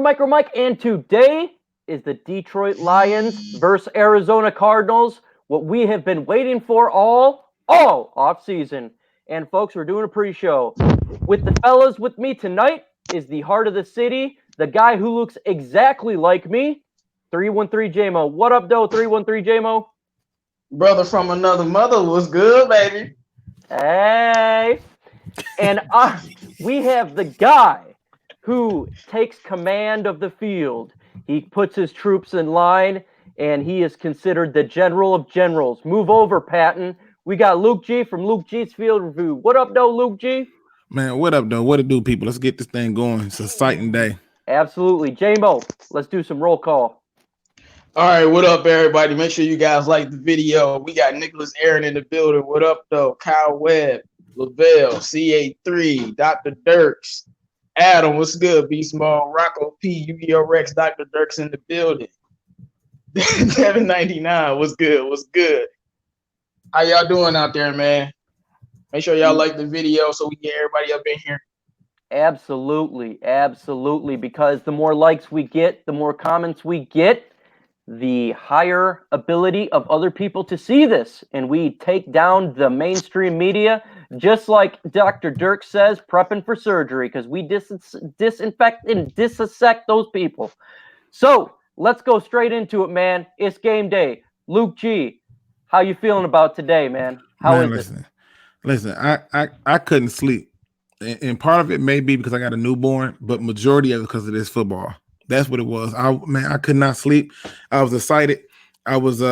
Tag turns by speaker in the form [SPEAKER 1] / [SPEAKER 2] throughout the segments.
[SPEAKER 1] Micro Mike, and today is the Detroit Lions versus Arizona Cardinals. What we have been waiting for all off season. And folks, we're doing a pre-show. With the fellas with me tonight is the heart of the city, the guy who looks exactly like me, 313 JMO. What up, though, 313 JMO?
[SPEAKER 2] Brother from another mother was good, baby.
[SPEAKER 1] Hey. And we have the guy who takes command of the field. He puts his troops in line, and he is considered the general of generals. Move over, Patton. We got Luke G from Luke G's Field Review. What up, though, Luke G?
[SPEAKER 3] Man, what up, though? What it do, people? Let's get this thing going. It's an exciting day.
[SPEAKER 1] Absolutely. J-Mo, let's do some roll call.
[SPEAKER 2] All right, what up, everybody? Make sure you guys like the video. We got Nicholas Aaron in the building. What up, though? Kyle Webb, Lavelle, CA3, Dr. Dirks, Adam, what's good? B Small, Rocco P, Yu-Gi-Oh! Rex, Dr. Dirks in the building. 799, what's good? What's good? How y'all doing out there, man? Make sure y'all like the video so we get everybody up in here.
[SPEAKER 1] Absolutely, absolutely. Because the more likes we get, the more comments we get, the higher ability of other people to see this. And we take down the mainstream media, just like Dr. Dirk says, prepping for surgery, because we disinfect and dissect those people. So let's go straight into it, man. It's game day. Luke G, how you feeling about today, man? How is it?
[SPEAKER 3] Listen, I couldn't sleep. And part of it may be because I got a newborn, but majority of it because of this football. That's what it was. I could not sleep. I was excited. I was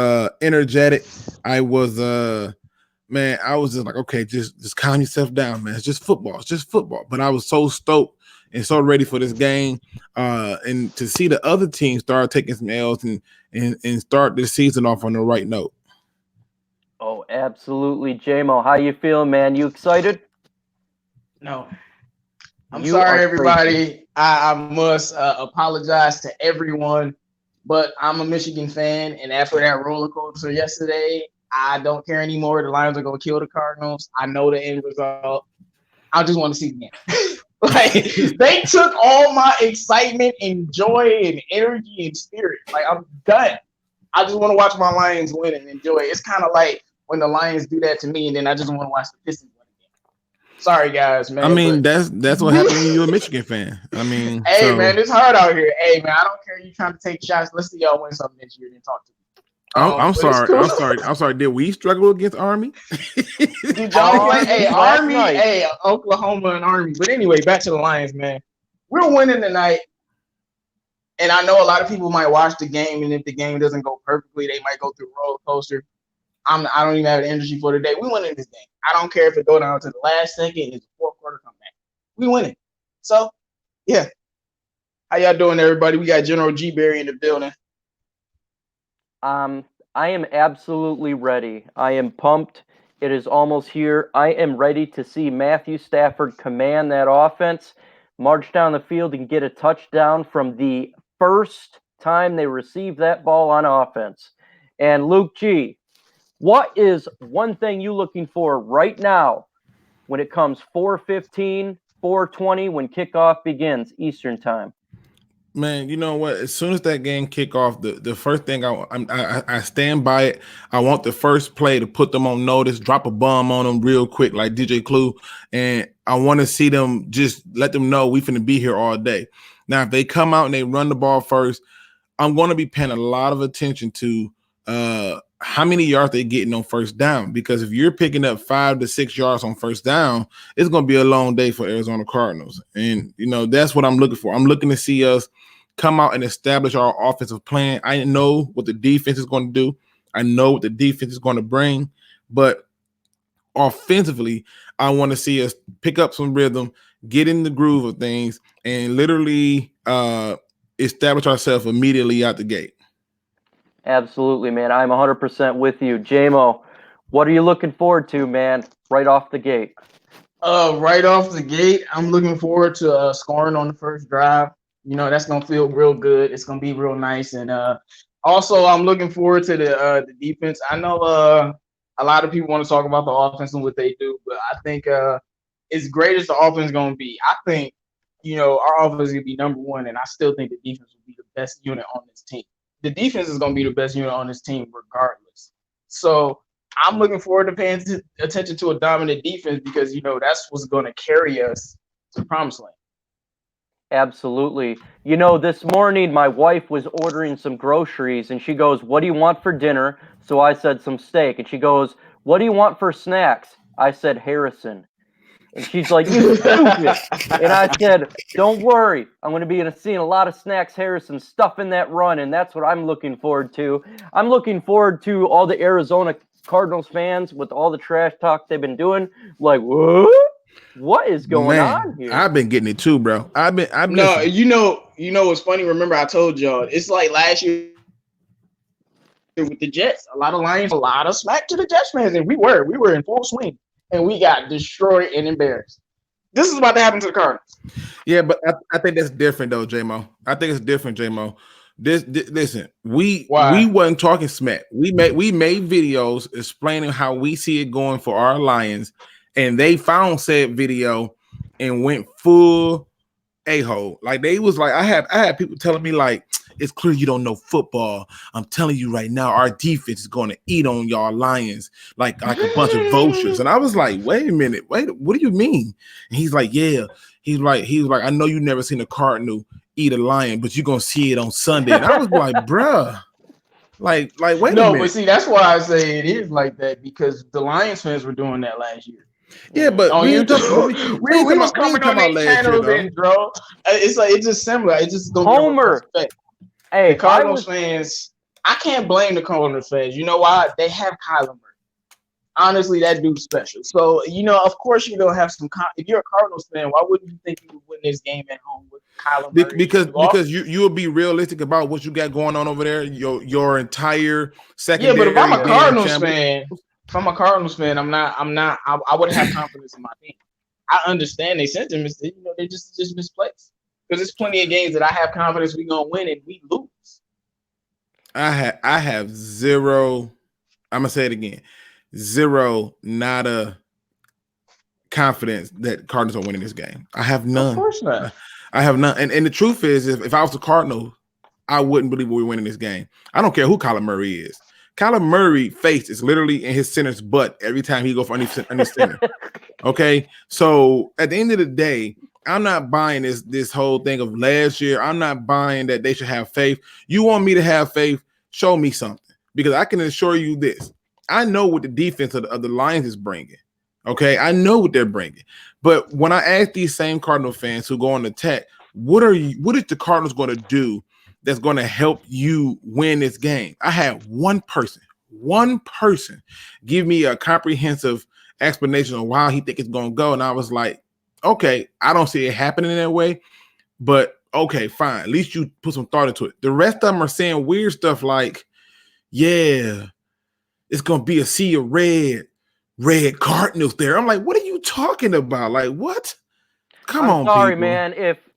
[SPEAKER 3] energetic. I was I was just like, okay, just calm yourself down, man. It's just football. It's just football. But I was so stoked and so ready for this game. And to see the other team start taking some L's and start this season off on the right note.
[SPEAKER 1] Oh, absolutely. J-Mo, how you feeling, man? You excited?
[SPEAKER 2] No. I'm sorry, everybody.
[SPEAKER 1] Crazy.
[SPEAKER 2] I must apologize to everyone, but I'm a Michigan fan, and after that roller coaster yesterday, I don't care anymore. The Lions are going to kill the Cardinals. I know the end result. I just want to see the game. Like, they took all my excitement and joy and energy and spirit. Like, I'm done. I just want to watch my Lions win and enjoy it. It's kind of like when the Lions do that to me, and then I just want to watch the Pistons win again. Sorry, guys, man.
[SPEAKER 3] I mean, that's what happens when you're a Michigan fan. I mean,
[SPEAKER 2] hey, man, it's hard out here. Hey, man, I don't care. You trying to take shots. Let's see y'all win something this year and talk to me.
[SPEAKER 3] I'm sorry. Cool. I'm sorry. Did we struggle against Army?
[SPEAKER 2] Did y'all play? Hey, Army. Hey, Oklahoma and Army. But anyway, back to the Lions, man. We're winning tonight. And I know a lot of people might watch the game, and if the game doesn't go perfectly, they might go through a roller coaster. I don't even have the energy for today. We winning this game. I don't care if it go down to the last second. It's a fourth quarter comeback. We winning. So, yeah. How y'all doing, everybody? We got General G. Berry in the building.
[SPEAKER 1] I am absolutely ready. I am pumped. It is almost here. I am ready to see Matthew Stafford command that offense, march down the field, and get a touchdown from the first time they receive that ball on offense. And Luke G, what is one thing you looking for right now when it comes 4:15, 4:20 when kickoff begins Eastern time?
[SPEAKER 3] Man, you know what? As soon as that game kick off, the first thing I stand by it. I want the first play to put them on notice, drop a bomb on them real quick, like DJ Clue, and I want to see them just let them know we finna be here all day. Now, if they come out and they run the ball first, I'm going to be paying a lot of attention to how many yards they getting on first down, because if you're picking up 5 to 6 yards on first down, it's going to be a long day for Arizona Cardinals. And, you know, that's what I'm looking for. I'm looking to see us come out and establish our offensive plan. I know what the defense is going to do. I know what the defense is going to bring, but offensively, I want to see us pick up some rhythm, get in the groove of things, and literally establish ourselves immediately out the gate.
[SPEAKER 1] Absolutely, man. I'm 100% with you. J-Mo, what are you looking forward to, man, right off the gate?
[SPEAKER 2] Right off the gate, I'm looking forward to scoring on the first drive. You know, that's going to feel real good. It's going to be real nice. And also, I'm looking forward to the defense. I know a lot of people want to talk about the offense and what they do, but I think as great as the offense is going to be, I think our offense is going to be number one, and I still think the defense will be the best unit on this team. The defense is going to be the best unit on this team regardless. So I'm looking forward to paying attention to a dominant defense because, that's what's going to carry us to the promised land.
[SPEAKER 1] Absolutely. This morning my wife was ordering some groceries and she goes, "What do you want for dinner?" So I said some steak. And she goes, "What do you want for snacks?" I said Harrison. And she's like, "You stupid." And I said, "Don't worry. I'm going to be seeing a lot of Snacks Harrison stuff in that run, and that's what I'm looking forward to. I'm looking forward to all the Arizona Cardinals fans with all the trash talk they've been doing. Like, what is going on here?"
[SPEAKER 3] I've been getting it too, bro. I've been.
[SPEAKER 2] No, what's funny? Remember, I told y'all it's like last year with the Jets. A lot of Lions, a lot of smack to the Jets fans, and we were in full swing. And we got destroyed and embarrassed. This is about to happen to the Cardinals.
[SPEAKER 3] Yeah, but I think that's different though, J-Mo. I think it's different, J-Mo. Listen, we wasn't talking smack. We made videos explaining how we see it going for our Lions, and they found said video and went full a-hole. Like they was like, I had people telling me like, "It's clear you don't know football. I'm telling you right now, our defense is going to eat on y'all Lions like a bunch of vultures." And I was like, "Wait a minute, what do you mean?" And he's like, "Yeah." He's like, "I know you never seen a Cardinal eat a lion, but you're gonna see it on Sunday." And I was like, "Bruh, like wait a minute."
[SPEAKER 2] No, but see, that's why I say it is like that because the Lions fans were doing that last year.
[SPEAKER 3] Yeah, but
[SPEAKER 2] we was coming on their channels and bro. It's like it's just similar. It just goes
[SPEAKER 1] Homer.
[SPEAKER 2] Hey, the Cardinals fans. I can't blame the Cardinals fans. You know why? They have Kyler Murray. Honestly, that dude's special. So of course you're gonna have some. If you're a Cardinals fan, why wouldn't you think you would win this game at home with Kyler Murray?
[SPEAKER 3] Because you'll be realistic about what you got going on over there. Your entire secondary.
[SPEAKER 2] Yeah, but if I'm a Cardinals fan. If I'm a Cardinals fan, I wouldn't have confidence in my team. I understand they sentiments, they just misplaced. Because there's plenty of games that I have confidence we're gonna win and we lose.
[SPEAKER 3] I have zero. I'm gonna say it again. Zero, nada confidence that Cardinals are winning this game. I have none.
[SPEAKER 2] Of course not.
[SPEAKER 3] I have none. And the truth is, if I was the Cardinals, I wouldn't believe we're winning this game. I don't care who Kyler Murray is. Kyler Murray face is literally in his center's butt every time he go for any center. Okay, so at the end of the day, I'm not buying this whole thing of last year. I'm not buying that they should have faith. You want me to have faith? Show me something, because I can assure you this. I know what the defense of the Lions is bringing. Okay, I know what they're bringing. But when I ask these same Cardinal fans who go on the attack, what is the Cardinals going to do that's going to help you win this game? I had one person give me a comprehensive explanation of how he think it's going to go. And I was like, okay, I don't see it happening that way, but okay, fine. At least you put some thought into it. The rest of them are saying weird stuff like, yeah, it's going to be a sea of red Cardinals there. I'm like, what are you talking about? Like, what? Come on,
[SPEAKER 1] sorry,
[SPEAKER 3] people.
[SPEAKER 1] Man.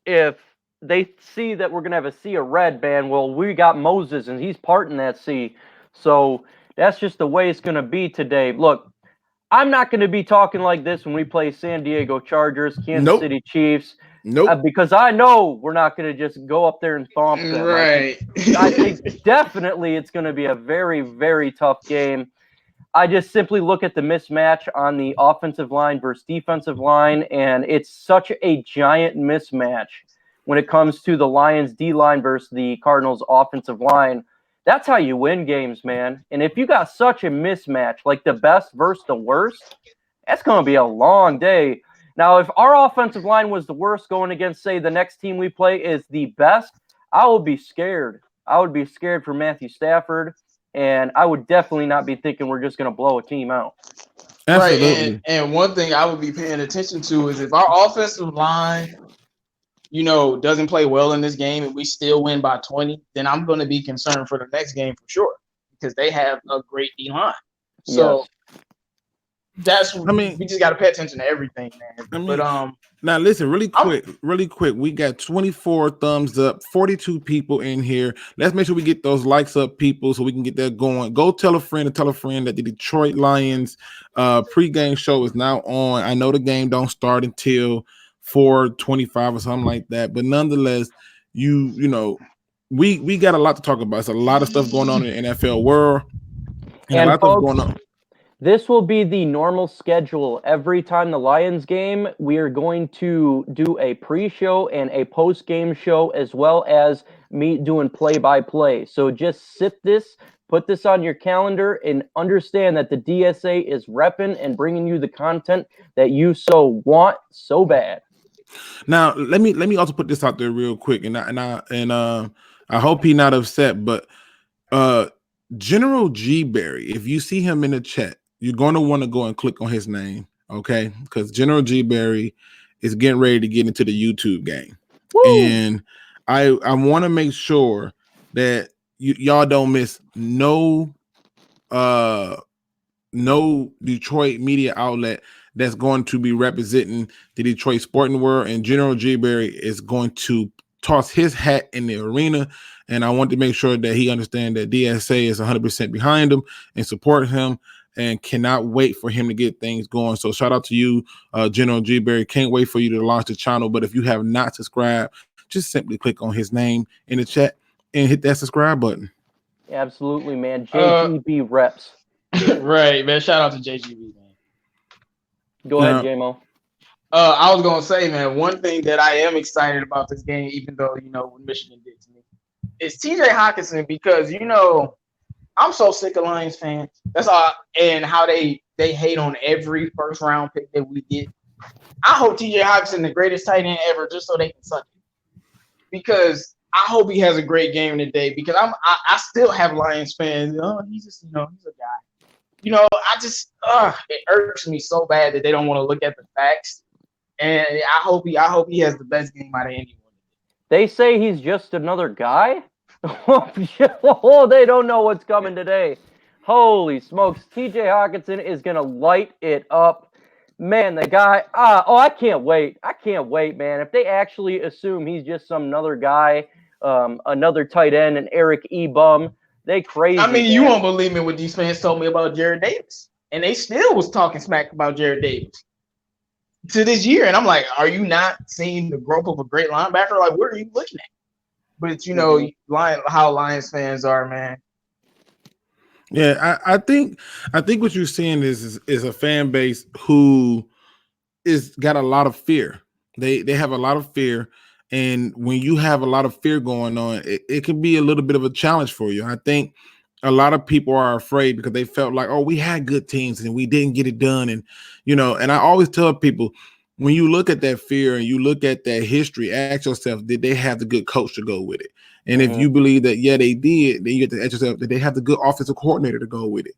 [SPEAKER 1] If they see that we're gonna have a sea of red, man, well, we got Moses and he's parting that sea. So that's just the way it's gonna be today. Look, I'm not gonna be talking like this when we play San Diego Chargers, Kansas City Chiefs. Because I know we're not gonna just go up there and thump them.
[SPEAKER 2] Right.
[SPEAKER 1] I think definitely it's gonna be a very, very tough game. I just simply look at the mismatch on the offensive line versus defensive line, and it's such a giant mismatch when it comes to the Lions D-line versus the Cardinals offensive line. That's how you win games, man. And if you got such a mismatch, like the best versus the worst, that's going to be a long day. Now, if our offensive line was the worst going against, say, the next team we play is the best, I would be scared. I would be scared for Matthew Stafford. And I would definitely not be thinking we're just going to blow a team out.
[SPEAKER 3] Absolutely.
[SPEAKER 2] Right. And one thing I would be paying attention to is if our offensive line, doesn't play well in this game and we still win by 20, then I'm going to be concerned for the next game for sure because they have a great D-line. So we just got to pay attention to everything, man.
[SPEAKER 3] Now listen, really quick. We got 24 thumbs up, 42 people in here. Let's make sure we get those likes up, people, so we can get that going. Go tell a friend that the Detroit Lions pregame show is now on. I know the game don't start until 425 or something like that. But nonetheless, you know, we got a lot to talk about. It's a lot of stuff going on in the NFL world, and a lot
[SPEAKER 1] And
[SPEAKER 3] of stuff
[SPEAKER 1] folks,
[SPEAKER 3] going on.
[SPEAKER 1] this will be the normal schedule. Every time the Lions game, we are going to do a pre-show and a post-game show, as well as me doing play-by-play. So just put this on your calendar, and understand that the DSA is repping and bringing you the content that you so want so bad.
[SPEAKER 3] Now, let me also put this out there real quick, and I hope he's not upset, but General G Berry, if you see him in the chat, you're going to want to go and click on his name, okay? Because General G Berry is getting ready to get into the YouTube game.
[SPEAKER 1] Woo!
[SPEAKER 3] And I want to make sure that y'all don't miss no Detroit media outlet that's going to be representing the Detroit sporting world, and General G Berry is going to toss his hat in the arena. And I want to make sure that he understands that DSA is 100% behind him and support him, and cannot wait for him to get things going. So shout out to you, General G Berry. Can't wait for you to launch the channel. But if you have not subscribed, just simply click on his name in the chat and hit that subscribe button.
[SPEAKER 1] Absolutely, man. JGB reps.
[SPEAKER 2] Right, man. Shout out to JGB, man.
[SPEAKER 1] Go ahead, JMO.
[SPEAKER 2] I was gonna say, man, one thing that I am excited about this game, even though what Michigan did to me, is TJ Hawkinson, because I'm so sick of Lions fans. That's all, and how they hate on every first round pick that we get. I hope TJ Hawkinson the greatest tight end ever, just so they can suck it. Because I hope he has a great game today. Because I still have Lions fans. Oh, he's just he's a guy. I just it irks me so bad that they don't want to look at the facts. And I hope he has the best game out of anyone.
[SPEAKER 1] They say he's just another guy. Oh, they don't know what's coming today. Holy smokes. TJ Hawkinson is going to light it up. Man, the guy, I can't wait. I can't wait, man. If they actually assume he's just some another guy, another tight end, an Eric E. Bum, they crazy.
[SPEAKER 2] I mean,
[SPEAKER 1] man.
[SPEAKER 2] You won't believe me what these fans told me about Jared Davis. And they still was talking smack about Jared Davis to this year. And I'm like, are you not seeing the growth of a great linebacker? Like, what are you looking at? But how Lions fans are, man.
[SPEAKER 3] Yeah, I think what you're seeing is a fan base who is got a lot of fear. They have a lot of fear, and when you have a lot of fear going on, it can be a little bit of a challenge for you. I think a lot of people are afraid because they felt like, oh, we had good teams and we didn't get it done, and and I always tell people, when you look at that fear and you look at that history, ask yourself, did they have the good coach to go with it? And if you believe that, yeah, they did, then you have to ask yourself, did they have the good offensive coordinator to go with it?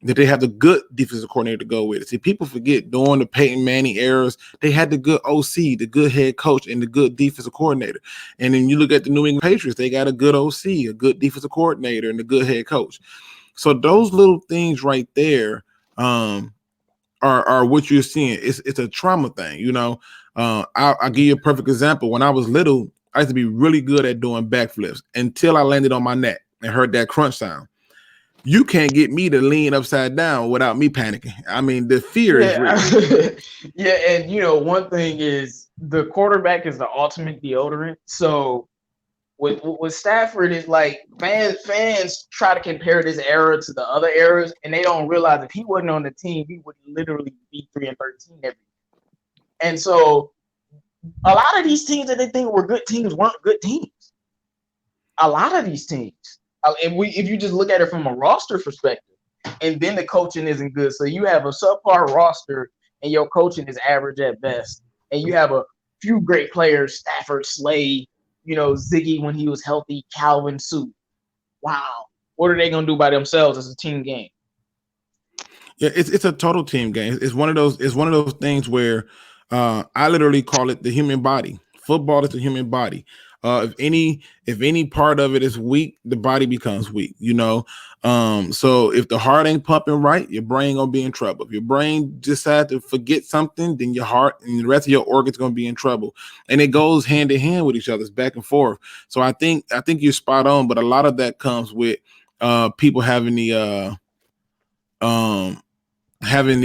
[SPEAKER 3] Did they have the good defensive coordinator to go with it? See, people forget during the Peyton Manning eras, they had the good OC, the good head coach, and the good defensive coordinator. And then you look at the New England Patriots, they got a good OC, a good defensive coordinator, and a good head coach. So those little things right there are what you're seeing. It's a trauma thing, I'll give you a perfect example. When I was little, I used to be really good at doing backflips until I landed on my neck and heard that crunch sound. You can't get me to lean upside down without me panicking. I mean, the fear is real.
[SPEAKER 2] Yeah, and one thing is the quarterback is the ultimate deodorant. So with Stafford, is like fans try to compare this era to the other eras, and they don't realize if he wasn't on the team, he would literally be 3-13 every year. And so a lot of these teams that they think were good teams weren't good teams. A lot of these teams. If you just look at it from a roster perspective, and then the coaching isn't good. So you have a subpar roster and your coaching is average at best. And you have a few great players, Stafford, Slade, Ziggy when he was healthy, Calvin Sue. Wow. What are they going to do by themselves as a team game?
[SPEAKER 3] Yeah, it's a total team game. It's one of those things where I literally call it the human body. Football is the human body. If any part of it is weak, the body becomes weak, So if the heart ain't pumping right, your brain gonna be in trouble. If your brain decides to forget something, then your heart and the rest of your organs gonna be in trouble. And it goes hand in hand with each other. It's back and forth. So I think you're spot on, but a lot of that comes with people having the having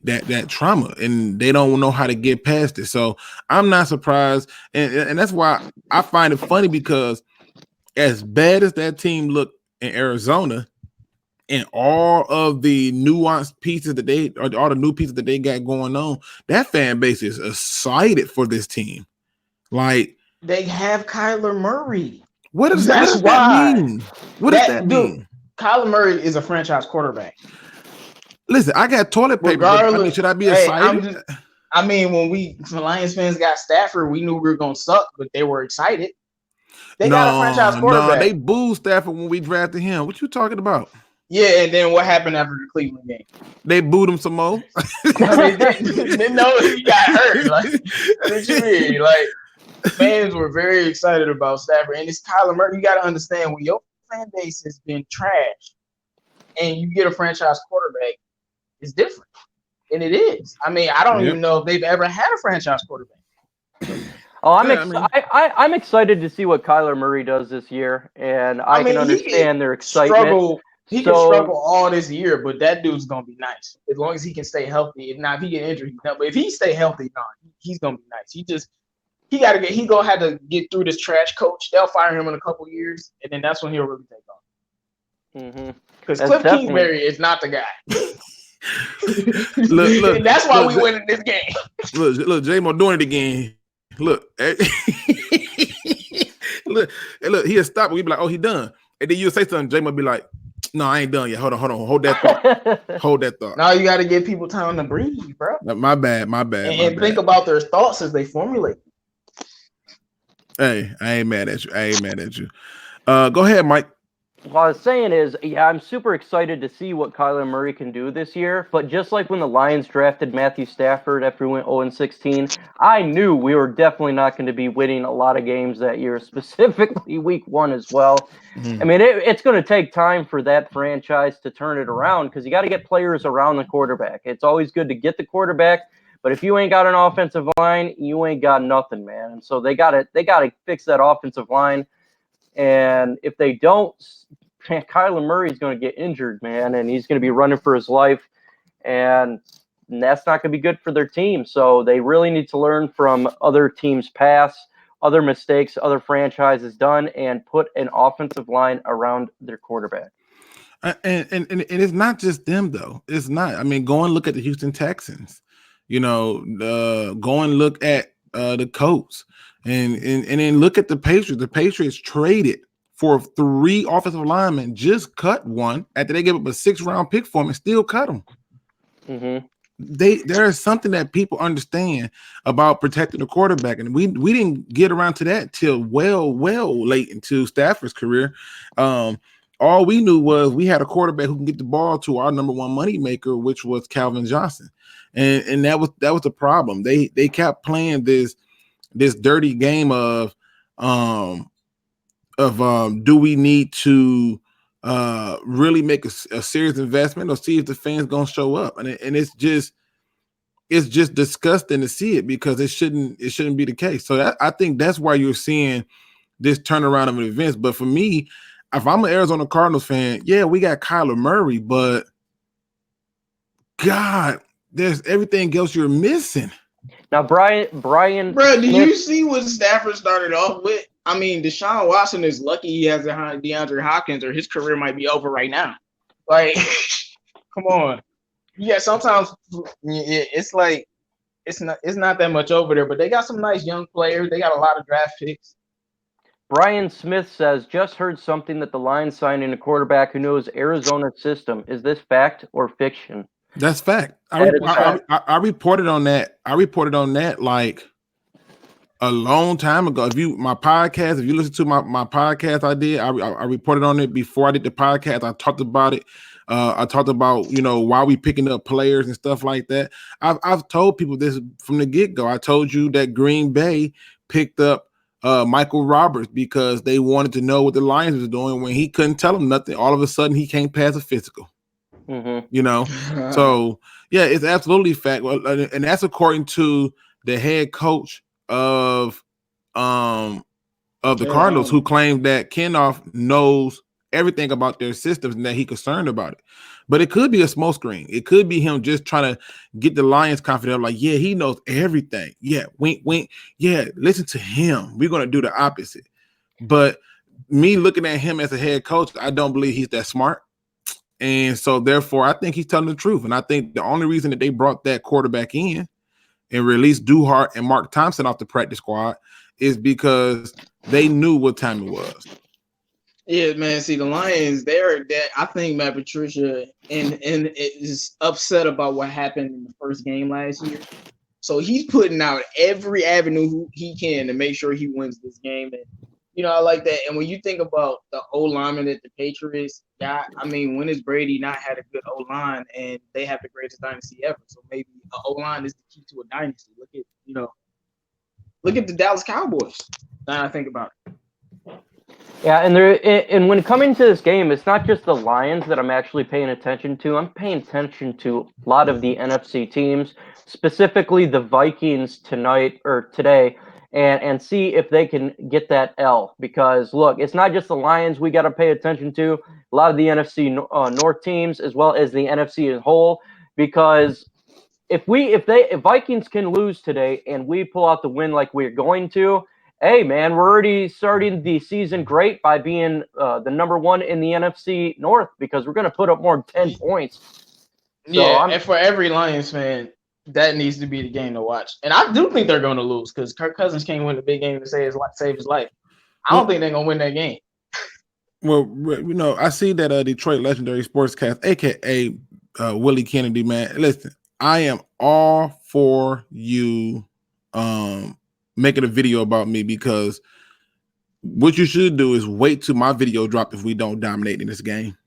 [SPEAKER 3] that trauma, and they don't know how to get past it. So I'm not surprised, and that's why I find it funny, because as bad as that team looked in Arizona, and all of the nuanced pieces that all the new pieces that they got going on, that fan base is excited for this team. Like,
[SPEAKER 2] they have Kyler Murray.
[SPEAKER 3] what does
[SPEAKER 2] That's
[SPEAKER 3] that
[SPEAKER 2] why.
[SPEAKER 3] mean? What does that mean?
[SPEAKER 2] Kyler Murray is a franchise quarterback.
[SPEAKER 3] Listen, I got toilet paper. I mean, should I be excited?
[SPEAKER 2] When Lions fans got Stafford, we knew we were gonna suck, but they were excited. They got a franchise quarterback.
[SPEAKER 3] No, they booed Stafford when we drafted him. What you talking about?
[SPEAKER 2] Yeah, and then what happened after the Cleveland game?
[SPEAKER 3] They booed him some more.
[SPEAKER 2] No, they didn't know he got hurt. Like, what you mean? Like, fans were very excited about Stafford, and it's Kyler Murray. You got to understand, when your fan base has been trash, and you get a franchise quarterback, it's different, and it is. I mean, I don't even know if they've ever had a franchise quarterback.
[SPEAKER 1] Oh, I'm excited to see what Kyler Murray does this year, and I can understand their excitement.
[SPEAKER 2] He can struggle all this year, but that dude's gonna be nice as long as he can stay healthy. If not, if he get injured, but if he stay healthy, he's gonna be nice. He gonna have to get through this trash coach. They'll fire him in a couple years, and then that's when he'll really take off. Because Cliff Kingsbury is not the guy.
[SPEAKER 3] look,
[SPEAKER 2] that's why we win in this game.
[SPEAKER 3] Look, J-Mo doing it again. Look, look, he'll stop. We be like, oh, he done. And then you'll say something, J-Mo be like, no, I ain't done yet. Hold on. Hold that thought. Hold that thought.
[SPEAKER 2] Now you got to give people time to breathe, bro.
[SPEAKER 3] My bad.
[SPEAKER 2] And think about their thoughts as they formulate.
[SPEAKER 3] Hey, I ain't mad at you. Go ahead, Mike.
[SPEAKER 1] What I was saying is, I'm super excited to see what Kyler Murray can do this year. But just like when the Lions drafted Matthew Stafford after we went 0-16, I knew we were definitely not going to be winning a lot of games that year, specifically week 1 as well. I mean, it's going to take time for that franchise to turn it around, because you got to get players around the quarterback. It's always good to get the quarterback, but if you ain't got an offensive line, you ain't got nothing, man. And so they got to fix that offensive line. And if they don't, Kyler Murray's going to get injured, man, and he's going to be running for his life, and that's not going to be good for their team. So they really need to learn from other teams' past, other mistakes other franchises done, and put an offensive line around their quarterback.
[SPEAKER 3] And it's not just them, though. It's not. I mean, go and look at the Houston Texans. Go and look at the Colts. And then look at the Patriots. The Patriots traded for 3 offensive linemen, just cut one after they gave up a 6th-round pick for him, and still cut him. There is something that people understand about protecting the quarterback, and we didn't get around to that till well late into Stafford's career. All we knew was we had a quarterback who can get the ball to our number 1 money maker, which was Calvin Johnson, and that was the problem. They kept playing this dirty game of do we need to really make a serious investment, or see if the fans gonna show up? And it's just disgusting to see it, because it shouldn't be the case. So I think that's why you're seeing this turnaround of events. But for me, if I'm an Arizona Cardinals fan, yeah, we got Kyler Murray, but God, there's everything else you're missing.
[SPEAKER 1] Now, Brian,
[SPEAKER 2] bro, do you see what Stafford started off with? I mean, Deshaun Watson is lucky he has DeAndre Hopkins, or his career might be over right now. Like, come on. Yeah, sometimes it's like it's not that much over there, but they got some nice young players. They got a lot of draft picks.
[SPEAKER 1] Brian Smith says, just heard something that the Lions signed in a quarterback who knows Arizona's system. Is this fact or fiction?
[SPEAKER 3] That's fact. I reported on that. I reported on that like a long time ago. If you listen to my podcast, I reported on it before I did the podcast. I talked about it. I talked about, why we picking up players and stuff like that. I've told people this from the get-go. I told you that Green Bay picked up Michael Roberts because they wanted to know what the Lions was doing. When he couldn't tell them nothing, all of a sudden he can't pass a physical. So yeah, it's absolutely fact. And that's according to the head coach of the Cardinals, who claimed that Kenoff knows everything about their systems and that he concerned about it. But it could be a smokescreen. It could be him just trying to get the Lions confident. Like, yeah, he knows everything. Yeah, wink, wink. Yeah, listen to him. We're going to do the opposite. But me looking at him as a head coach, I don't believe he's that smart. And so, therefore, I think he's telling the truth. And I think the only reason that they brought that quarterback in and released Duhart and Mark Thompson off the practice squad is because they knew what time it was.
[SPEAKER 2] Yeah, man. See, the Lions, I think Matt Patricia and is upset about what happened in the first game last year. So he's putting out every avenue he can to make sure he wins this game. And I like that. And when you think about the O-lineman that the Patriots got, I mean, when has Brady not had a good O-line, and they have the greatest dynasty ever? So maybe an O-line is the key to a dynasty. Look at the Dallas Cowboys. Now I think about it.
[SPEAKER 1] Yeah, and when coming to this game, it's not just the Lions that I'm actually paying attention to. I'm paying attention to a lot of the NFC teams, specifically the Vikings today, and see if they can get that L. Because look, it's not just the Lions we got to pay attention to. A lot of the NFC North teams, as well as the NFC as a whole. Because if Vikings can lose today and we pull out the win like we're going to, hey, man, we're already starting the season great by being the number one in the NFC North, because we're going to put up more than 10 points.
[SPEAKER 2] So and for every Lions fan, that needs to be the game to watch. And I do think they're going to lose, because Kirk Cousins can't win the big game to save his life. I don't think they're going to win that game.
[SPEAKER 3] Well, I see that Detroit legendary sportscast, a.k.a. Willie Kennedy, man. Listen, I am all for you making a video about me, because what you should do is wait till my video drop if we don't dominate in this game.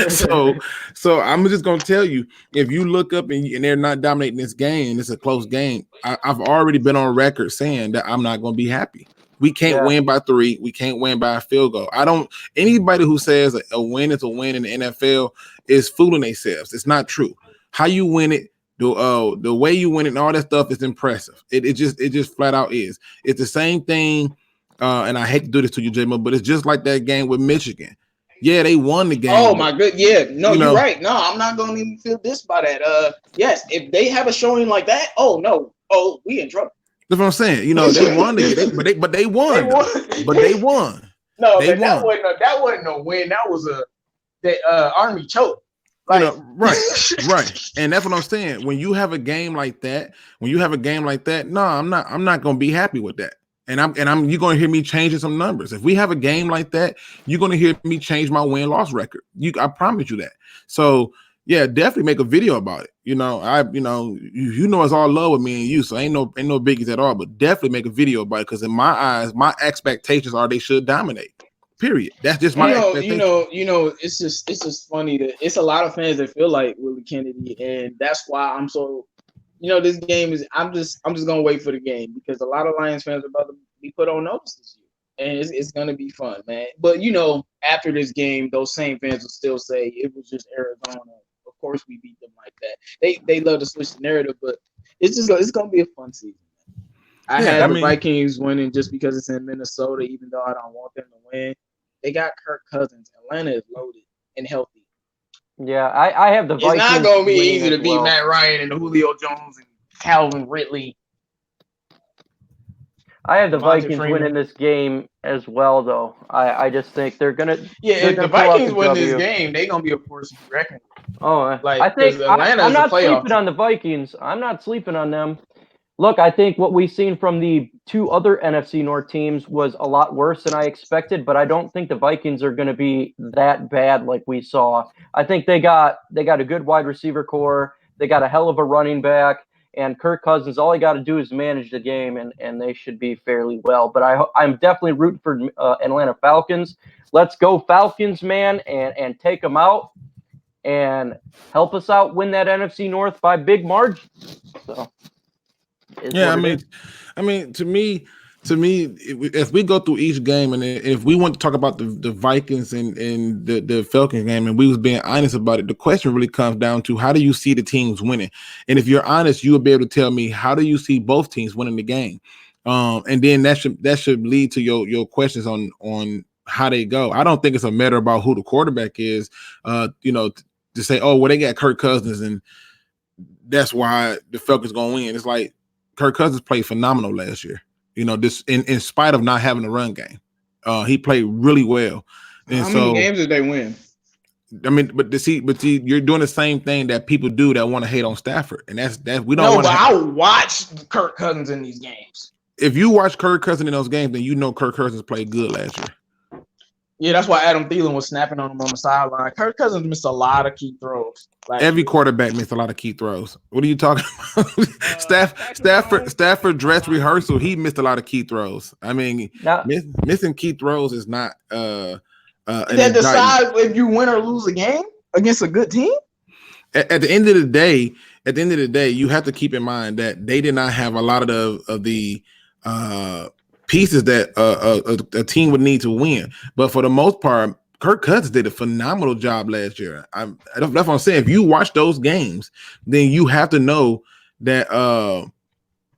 [SPEAKER 3] so I'm just gonna tell you, if you look up and they're not dominating this game, it's a close game, I've already been on record saying that I'm not gonna be happy. We can't win by 3. We can't win by a field goal. Anybody who says a win is a win in the NFL is fooling themselves. It's not true. How you win it, the way you win it and all that stuff is impressive. It just flat out is. It's the same thing, and I hate to do this to you, J-Mo, but it's just like that game with Michigan. Yeah, they won the game.
[SPEAKER 2] Oh my good, yeah. No, you're right. No, I'm not gonna even feel this by that. Yes, if they have a showing like that, we in trouble.
[SPEAKER 3] That's what I'm saying. They won but they won. But they won.
[SPEAKER 2] No, that wasn't no win. That was the Army choke.
[SPEAKER 3] Right. And that's what I'm saying. When you have a game like that, no, I'm not gonna be happy with that. And you're gonna hear me changing some numbers. If we have a game like that, you're gonna hear me change my win-loss record. I promise you that. So yeah, definitely make a video about it. You know it's all love with me and you, so ain't no biggies at all. But definitely make a video about it, because in my eyes, my expectations are they should dominate. Period. That's just my expectation.
[SPEAKER 2] It's just funny that it's a lot of fans that feel like Willie Kennedy, and that's why I'm so. This game is. I'm just gonna wait for the game, because a lot of Lions fans are about to be put on notice this year, and it's gonna be fun, man. But after this game, those same fans will still say it was just Arizona. Of course, we beat them like that. They love to switch the narrative, but it's gonna be a fun season. I had the Vikings winning just because it's in Minnesota, even though I don't want them to win. They got Kirk Cousins. Atlanta is loaded and healthy.
[SPEAKER 1] Yeah, I have the Vikings.
[SPEAKER 2] It's not going to be easy to beat Matt Ryan and Julio Jones and Calvin Ridley.
[SPEAKER 1] I have the Vikings winning this game as well, though. I just think they're going to.
[SPEAKER 2] Yeah, if the Vikings win this game, they're going to be a force to reckon.
[SPEAKER 1] Oh, I think I'm not sleeping on the Vikings. I'm not sleeping on them. Look, I think what we've seen from the 2 other NFC North teams was a lot worse than I expected, but I don't think the Vikings are going to be that bad like we saw. I think they got a good wide receiver core. They got a hell of a running back, and Kirk Cousins, all he got to do is manage the game, and they should be fairly well. But I'm definitely rooting for Atlanta Falcons. Let's go Falcons, man, and take them out and help us out win that NFC North by big margin. So.
[SPEAKER 3] Yeah, I mean, to me, if we go through each game, and if we want to talk about the Vikings and the Falcons game, and we was being honest about it, the question really comes down to, how do you see the teams winning? And if you're honest, you'll be able to tell me, how do you see both teams winning the game? And then that should lead to your questions on how they go. I don't think it's a matter about who the quarterback is. To say, oh, well, they got Kirk Cousins and that's why the Falcons gonna win. It's like Kirk Cousins played phenomenal last year. This in spite of not having a run game, he played really well. And
[SPEAKER 2] how many games did they win?
[SPEAKER 3] I mean, but you're doing the same thing that people do that want to hate on Stafford, and that's we don't want to.
[SPEAKER 2] I watched Kirk Cousins in these games.
[SPEAKER 3] If you watch Kirk Cousins in those games, then you know Kirk Cousins played good last year.
[SPEAKER 2] Yeah, that's why Adam Thielen was snapping on him on the sideline. Kirk Cousins missed a lot of key throws.
[SPEAKER 3] Every quarterback missed a lot of key throws. What are you talking about? Stafford dress rehearsal, he missed a lot of key throws. I mean, missing key throws is not
[SPEAKER 2] that decide if you win or lose a game against a good team.
[SPEAKER 3] At the end of the day, you have to keep in mind that they did not have a lot of the pieces that a team would need to win. But for the most part, Kirk Cousins did a phenomenal job last year. That's what I'm saying. If you watch those games, then you have to know that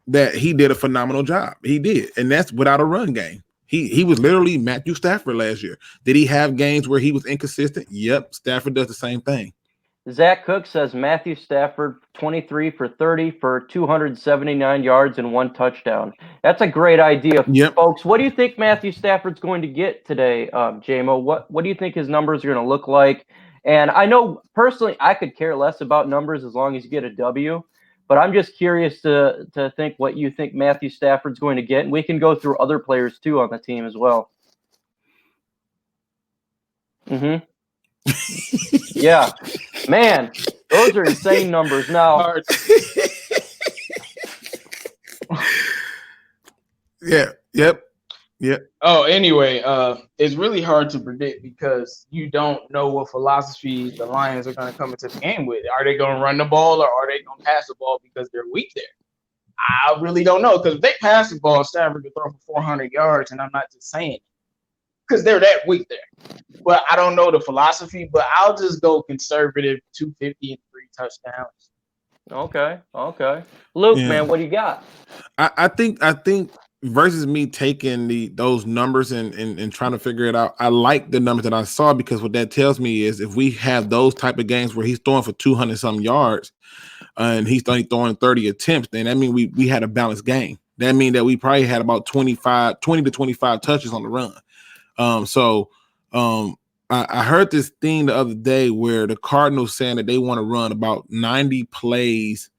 [SPEAKER 3] that he did a phenomenal job. He did, and that's without a run game. He was literally Matthew Stafford last year. Did he have games where he was inconsistent? Yep, Stafford does the same thing.
[SPEAKER 1] Zach Cook says Matthew Stafford 23 for 30 for 279 yards and 1 touchdown. That's a great idea, folks. What do you think Matthew Stafford's going to get today, JMO? What do you think his numbers are going to look like? And I know personally I could care less about numbers as long as you get a W, but I'm just curious to think what you think Matthew Stafford's going to get, and we can go through other players too on the team as well. Mm-hmm. Yeah, man, those are insane numbers. Now,
[SPEAKER 3] Yep.
[SPEAKER 2] Oh, anyway, it's really hard to predict because you don't know what philosophy the Lions are going to come into the game with. Are they going to run the ball or are they going to pass the ball because they're weak there? I really don't know because if they pass the ball, Stafford could throw for 400 yards, and I'm not just saying it because they're that weak there. But I don't know the philosophy, but I'll just go conservative 250 and 3 touchdowns.
[SPEAKER 1] Okay. Luke, man, what do you got?
[SPEAKER 3] I think versus me taking those numbers and trying to figure it out, I like the numbers that I saw because what that tells me is if we have those type of games where he's throwing for 200-something yards and he's only throwing 30 attempts, then that means we had a balanced game. That means that we probably had about 20 to 25 touches on the run. I heard this thing the other day where the Cardinals saying that they want to run about 90 plays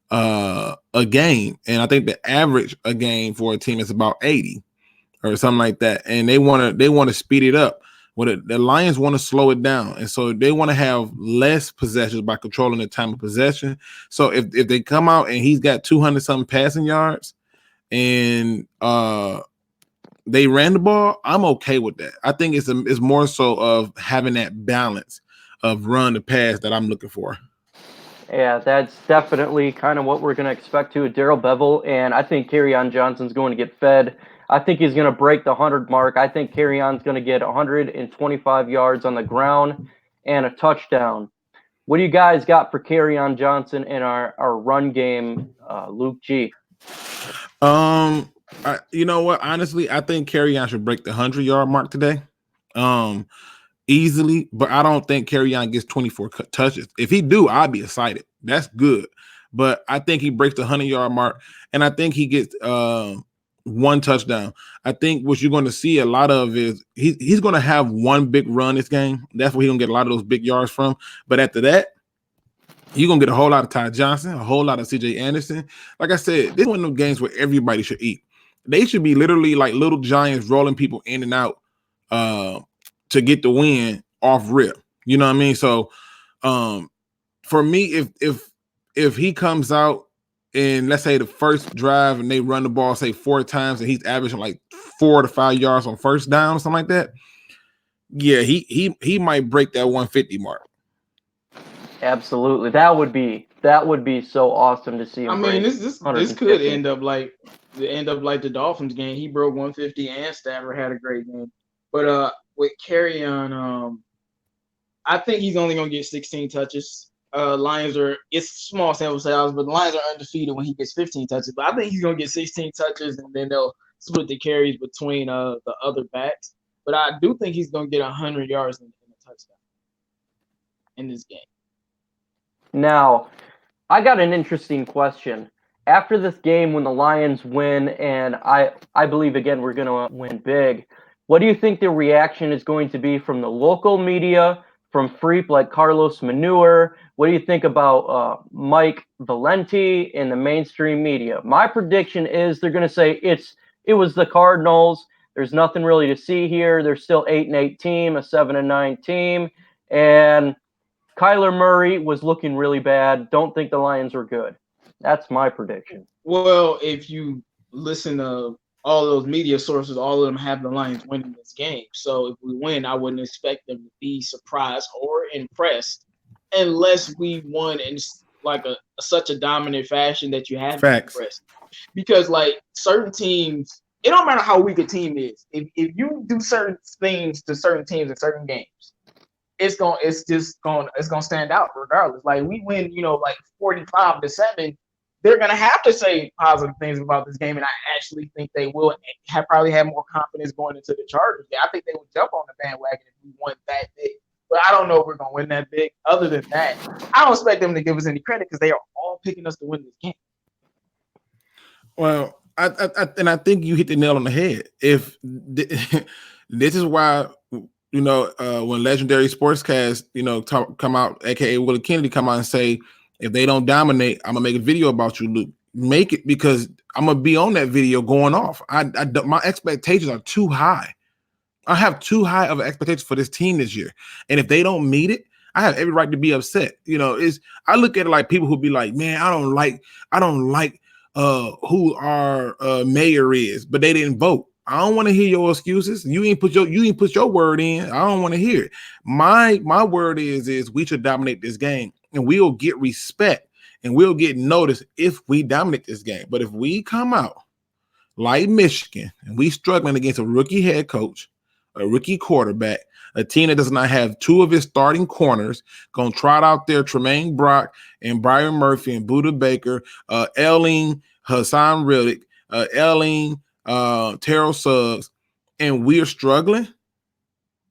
[SPEAKER 3] a game, and I think the average a game for a team is about 80 or something like that, and they want to speed it up. The Lions want to slow it down, and so they want to have less possessions by controlling the time of possession. So if they come out and he's got 200-something passing yards and they ran the ball, I'm okay with that. I think it's more so of having that balance of run to pass that I'm looking for.
[SPEAKER 1] Yeah, that's definitely kind of what we're going to expect to with Darrell Bevell, and I think Kerryon Johnson's going to get fed. I think he's going to break the 100 mark. I think Kerryon's going to get 125 yards on the ground and a touchdown. What do you guys got for Kerryon Johnson in our run game, Luke G?
[SPEAKER 3] You know what? Honestly, I think Kerryon should break the 100-yard mark today, easily. But I don't think Kerryon gets 24 touches. If he do, I'd be excited. That's good. But I think he breaks the 100-yard mark, and I think he gets 1 touchdown. I think what you're going to see a lot of is he's going to have 1 big run this game. That's where he's going to get a lot of those big yards from. But after that, you're going to get a whole lot of Ty Johnson, a whole lot of C.J. Anderson. Like I said, this is one of those games where everybody should eat. They should be literally like little giants rolling people in and out to get the win off rip. You know what I mean? So for me, if he comes out and let's say the first drive and they run the ball, say 4 times and he's averaging like 4 to 5 yards on first down or something like that, yeah, he might break that 150 mark.
[SPEAKER 1] Absolutely. That would be so awesome to see him.
[SPEAKER 2] I mean, this could end up like the Dolphins game. He broke 150 and Stafford had a great game. But with Kerryon, I think he's only gonna get 16 touches. It's small sample size, but the Lions are undefeated when he gets 15 touches. But I think he's gonna get 16 touches, and then they'll split the carries between the other backs. but I do think he's going to get 100 yards in a touchdown in this game.
[SPEAKER 1] Now, I got an interesting question. After this game, when the Lions win, and I believe again we're going to win big, what do you think the reaction is going to be from the local media, from freak like Carlos Manure? What do you think about Mike Valenti and the mainstream media? My prediction is they're going to say it was the Cardinals. There's nothing really to see here. They're still 8-8 team, a 7-9 team, and Kyler Murray was looking really bad. Don't think the Lions were good. That's my prediction.
[SPEAKER 2] Well, if you listen to all those media sources, all of them have the Lions winning this game. So if we win, I wouldn't expect them to be surprised or impressed unless we won in like such a dominant fashion that you have to be impressed. Because like certain teams, it don't matter how weak a team is. If you do certain things to certain teams in certain games, it's gonna stand out regardless. Like we win, like 45-7. They're gonna have to say positive things about this game, and I actually think they will probably have more confidence going into the Chargers. I think they would jump on the bandwagon if we won that big. But I don't know if we're gonna win that big. Other than that, I don't expect them to give us any credit because they are all picking us to win this game.
[SPEAKER 3] Well, I think you hit the nail on the head. If this is why, when legendary sportscast, come out, aka Willie Kennedy, come out and say, if they don't dominate, I'm gonna make a video about you, Luke. Make it, because I'm gonna be on that video going off. My expectations are too high. I have too high of expectations for this team this year, and if they don't meet it, I have every right to be upset. I look at it like people who be like, man, I don't like who our mayor is, but they didn't vote. I don't want to hear your excuses. You ain't put your word in. I don't want to hear it. My word is we should dominate this game, and we'll get respect and we'll get noticed if we dominate this game. But if we come out like Michigan and we struggling against a rookie head coach, a rookie quarterback, a team that does not have two of his starting corners, gonna trot out there Tremaine Brock and Brian Murphy and Buda Baker, Elling, Hassan Riddick, Elling, Terrell Suggs, and we're struggling,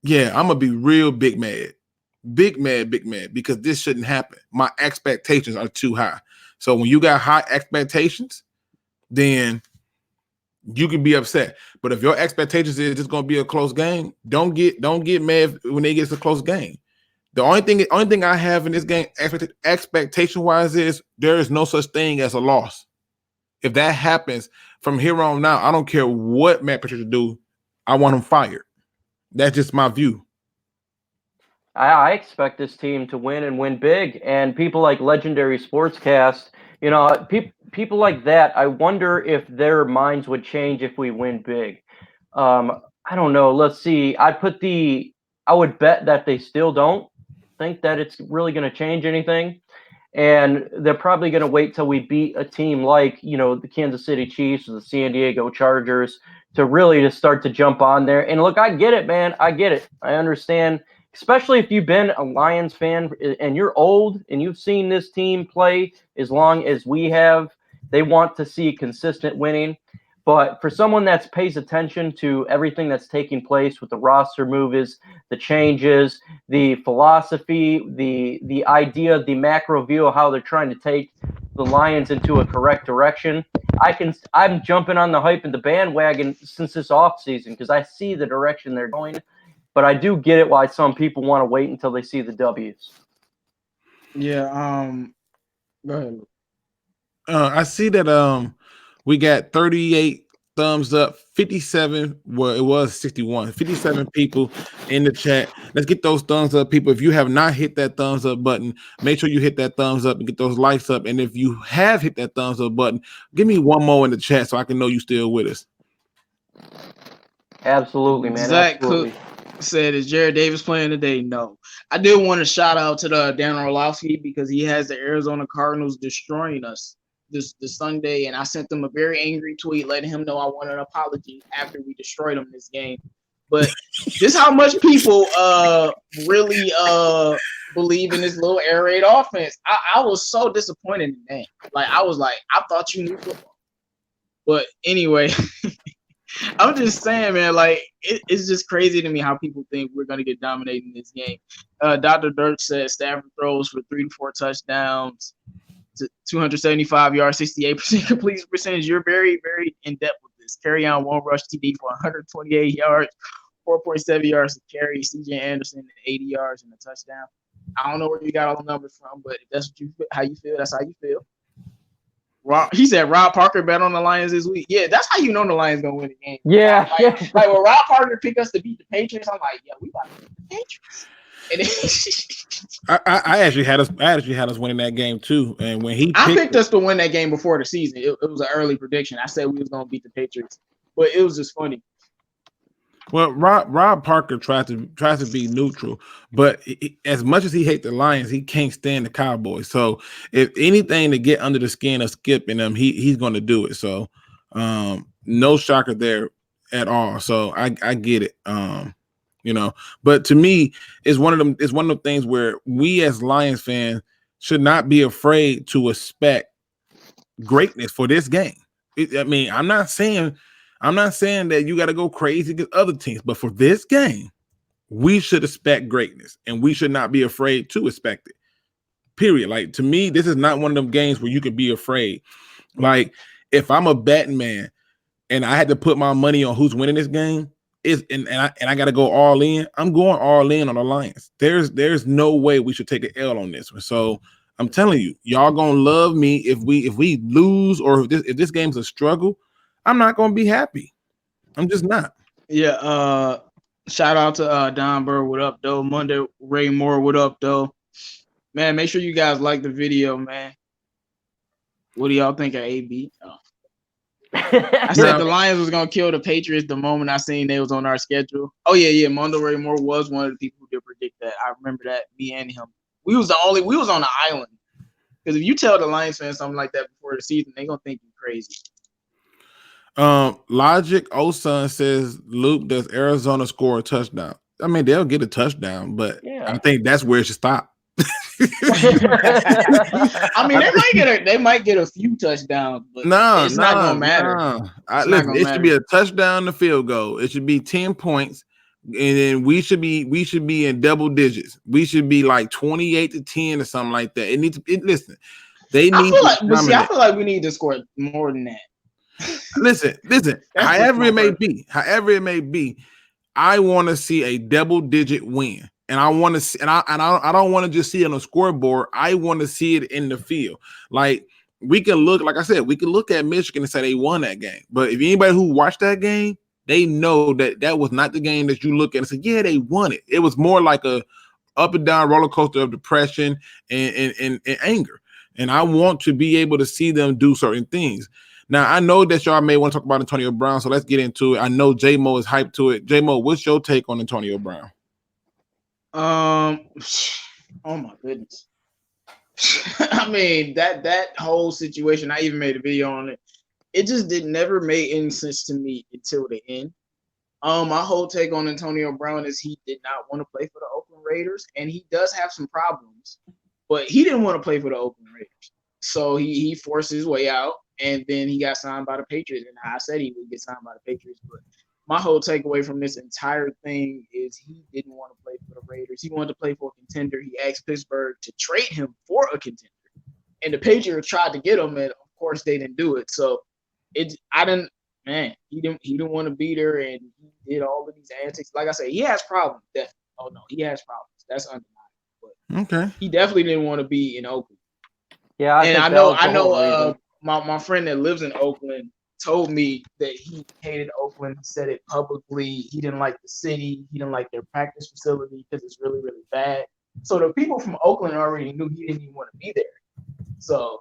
[SPEAKER 3] yeah, I'm gonna be real big mad, because this shouldn't happen. My expectations are too high. So when you got high expectations, then you can be upset. But if your expectations is just gonna be a close game, don't get mad when it gets a close game. The only thing I have in this game, expectation wise, is there is no such thing as a loss. If that happens from here on now, I don't care what Matt Patricia do, I want him fired. That's just my view.
[SPEAKER 1] I expect this team to win and win big. And people like Legendary Sportscast, people like that, I wonder if their minds would change if we win big. I don't know. Let's see. I would bet that they still don't think that it's really going to change anything. And they're probably going to wait till we beat a team like, the Kansas City Chiefs or the San Diego Chargers to start to jump on there. And look, I get it, man. I get it. I understand, especially if you've been a Lions fan and you're old and you've seen this team play as long as we have. They want to see consistent winning. But for someone that pays attention to everything that's taking place with the roster moves, the changes, the philosophy, the idea, the macro view of how they're trying to take the Lions into a correct direction, I'm jumping on the hype and the bandwagon since this offseason because I see the direction they're going. But I do get it why some people want to wait until they see the W's.
[SPEAKER 2] Yeah. Go ahead.
[SPEAKER 3] I see that we got 38 thumbs up, 57. Well, it was 61. 57 people in the chat. Let's get those thumbs up, people. If you have not hit that thumbs up button, make sure you hit that thumbs up and get those likes up. And if you have hit that thumbs up button, give me one more in the chat so I can know you still with us.
[SPEAKER 1] Absolutely, man.
[SPEAKER 2] Zach
[SPEAKER 1] Absolutely.
[SPEAKER 2] Cook said, is Jared Davis playing today? No. I did want to shout out to Dan Orlovsky because he has the Arizona Cardinals destroying us this Sunday, and I sent them a very angry tweet letting him know I want an apology after we destroyed him this game. But this how much people really believe in this little air raid offense. I was so disappointed in that. Like, I was like, I thought you knew football. But anyway, I'm just saying, man, like it's just crazy to me how people think we're gonna get dominated in this game. Dr. Dirk said Stafford throws for 3 to 4 touchdowns, 275 yards, 68% completion percentage. You're very, very in depth with this. Carry on one rush TD for 128 yards, 4.7 yards to carry. CJ Anderson 80 yards and a touchdown. I don't know where you got all the numbers from, but if that's what how you feel, that's how you feel. He said Rob Parker bet on the Lions this week. Yeah, that's how you know the Lions gonna win the game.
[SPEAKER 1] Yeah,
[SPEAKER 2] like when Rob Parker picked us to beat the Patriots, I'm like, yeah, we about to beat the Patriots. And
[SPEAKER 3] I actually had us winning that game too. And when
[SPEAKER 2] I picked us to win that game before the season, it was an early prediction. I said we was gonna beat the Patriots, but it was just funny.
[SPEAKER 3] Well, Rob Parker tries to be neutral, but as much as he hates the Lions, he can't stand the Cowboys. So if anything to get under the skin of Skip and them, he's going to do it. So no shocker there at all. So I get it. But to me, it's one of the things where we as Lions fans should not be afraid to expect greatness for this game. I'm not saying that you got to go crazy against other teams, but for this game, we should expect greatness and we should not be afraid to expect it. Period. Like, to me, this is not one of them games where you can be afraid. Like, if I'm a betting man and I had to put my money on who's winning this game, and I got to go all in, I'm going all in on the Lions. There's no way we should take an L on this one. So I'm telling you, y'all gonna love me if we lose, or if this game's a struggle. I'm not gonna be happy. I'm just not.
[SPEAKER 2] Yeah. Shout out to Don Burr. What up, though? Monday Ray Moore. What up, though? Man, make sure you guys like the video, man. What do y'all think of AB? Oh. I said the Lions was gonna kill the Patriots the moment I seen they was on our schedule. Oh yeah. Mondo Ray Moore was one of the people who did predict that. I remember that. Me and him. We was on the island. Because if you tell the Lions fans something like that before the season, they gonna think you crazy.
[SPEAKER 3] Logic Osun says, Luke, does Arizona score a touchdown? I mean, they'll get a touchdown, but I think that's where it should stop.
[SPEAKER 2] I mean, they might get a few touchdowns, but it's not gonna matter.
[SPEAKER 3] It should be a touchdown and a field goal. It should be 10 points, and then we should be in double digits. We should be like 28-10 or something like that. It needs to listen. They need.
[SPEAKER 2] I feel like we need to score more than that.
[SPEAKER 3] Listen. However it may be, I want to see a double-digit win, and I want to see, and I don't want to just see it on the scoreboard. I want to see it in the field. Like, we can look, like I said, we can look at Michigan and say they won that game, but if anybody who watched that game, they know that was not the game that you look at and say, yeah, they won it. It was more like a up and down roller coaster of depression and anger. And I want to be able to see them do certain things. Now, I know that y'all may want to talk about Antonio Brown, so let's get into it. I know J-Mo is hyped to it. J-Mo, what's your take on Antonio Brown?
[SPEAKER 2] Oh my goodness. I mean, that whole situation, I even made a video on it. It just never made any sense to me until the end. My whole take on Antonio Brown is he did not want to play for the Oakland Raiders, and he does have some problems, but he didn't want to play for the Oakland Raiders. So he forced his way out. And then he got signed by the Patriots. And I said he would get signed by the Patriots. But my whole takeaway from this entire thing is he didn't want to play for the Raiders. He wanted to play for a contender. He asked Pittsburgh to trade him for a contender. And the Patriots tried to get him, and of course they didn't do it. So he didn't want to be there, and he did all of these antics. Like I said, he has problems. Definitely. Oh no, he has problems. That's undeniable. But he definitely didn't want to be in Oakland.
[SPEAKER 1] Yeah,
[SPEAKER 2] I know. My friend that lives in Oakland told me that he hated Oakland. He said it publicly. He didn't like the city. He didn't like their practice facility because it's really, really bad. So the people from Oakland already knew he didn't even want to be there. So.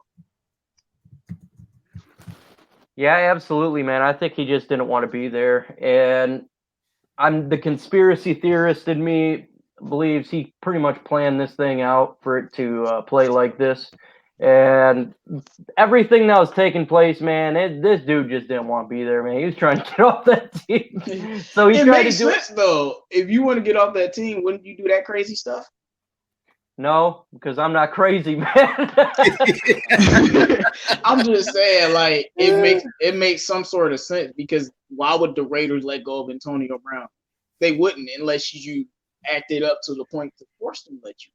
[SPEAKER 1] Yeah, absolutely, man. I think he just didn't want to be there. And the conspiracy theorist in me believes he pretty much planned this thing out for it to play like this. And everything that was taking place, man, this dude just didn't want to be there, man. He was trying to get off that team. So he tried to do
[SPEAKER 2] sense, though. If you want to get off that team, wouldn't you do that crazy stuff?
[SPEAKER 1] No, because I'm not crazy, man.
[SPEAKER 2] I'm just saying, like, it makes some sort of sense because why would the Raiders let go of Antonio Brown? They wouldn't unless you acted up to the point to force them to let you.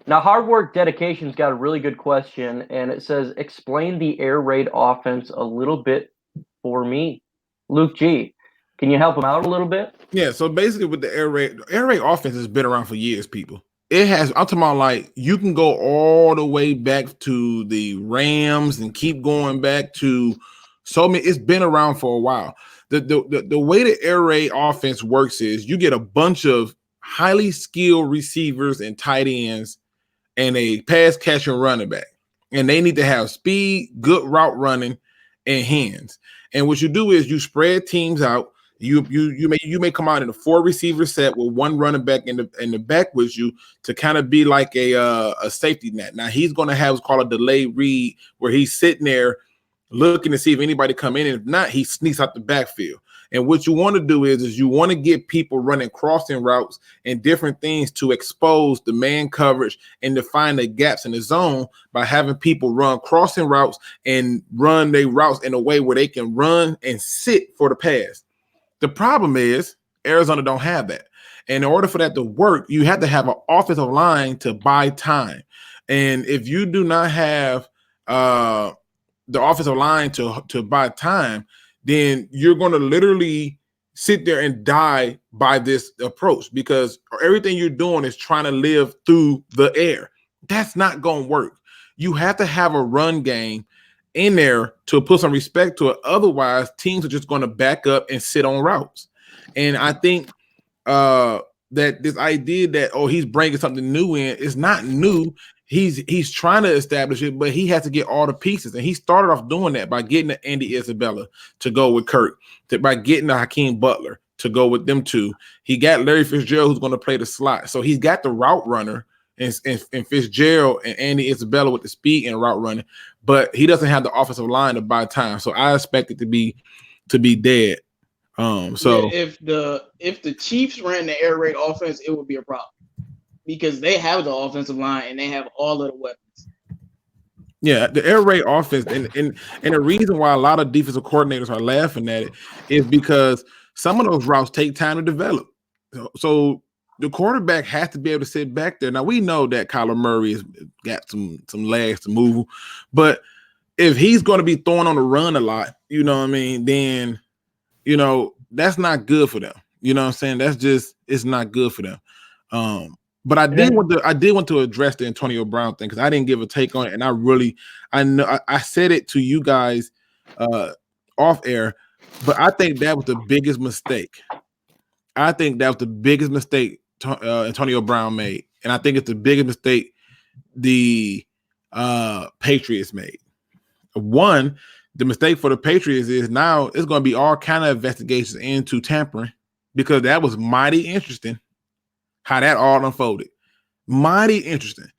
[SPEAKER 1] Now, Hard Work Dedication's got a really good question, and it says, explain the air raid offense a little bit for me. Luke G, can you help him out a little bit?
[SPEAKER 3] Yeah, so basically with the air raid offense has been around for years, people. It has, I'm talking about like you can go all the way back to the Rams and keep going back to so many, it's been around for a while. The way the air raid offense works is you get a bunch of highly skilled receivers and tight ends and a pass catching running back. And they need to have speed, good route running, and hands. And what you do is you spread teams out. You may come out in a 4 receiver set with 1 running back in the back with you to kind of be like a safety net. Now he's going to have what's called a delayed read where he's sitting there looking to see if anybody come in, and if not, he sneaks out the backfield. And what you want to do is you want to get people running crossing routes and different things to expose the man coverage and to find the gaps in the zone by having people run crossing routes and run their routes in a way where they can run and sit for the pass. The problem is Arizona don't have that. And in order for that to work, you have to have an offensive line to buy time. And if you do not have the offensive line to buy time, then you're going to literally sit there and die by this approach because everything you're doing is trying to live through the air. That's not going to work. You have to have a run game in there to put some respect to it. Otherwise, teams are just going to back up and sit on routes. And I think that this idea that, he's bringing something new in is not new. He's trying to establish it, but he has to get all the pieces. And he started off doing that by getting the Andy Isabella to go with Kirk, by getting the Hakeem Butler to go with them two. He got Larry Fitzgerald, who's going to play the slot. So he's got the route runner and Fitzgerald and Andy Isabella with the speed and route running, but he doesn't have the offensive line to buy time. So I expect it to be dead. So
[SPEAKER 2] if the Chiefs ran the air raid offense, it would be a problem because they have the offensive line and they have all of the weapons.
[SPEAKER 3] Yeah, the air raid offense, and the reason why a lot of defensive coordinators are laughing at it is because some of those routes take time to develop. So the quarterback has to be able to sit back there. Now we know that Kyler Murray has got some legs to move, but if he's going to be throwing on the run a lot, you know what I mean, then that's not good for them. You know what I'm saying? It's not good for them. But I did want to address the Antonio Brown thing because I didn't give a take on it, and I know I said it to you guys off air, but I think that was the biggest mistake. I think that was the biggest mistake Antonio Brown made, and I think it's the biggest mistake the Patriots made. One, the mistake for the Patriots is now it's going to be all kind of investigations into tampering because that was mighty interesting how that all unfolded. Mighty interesting.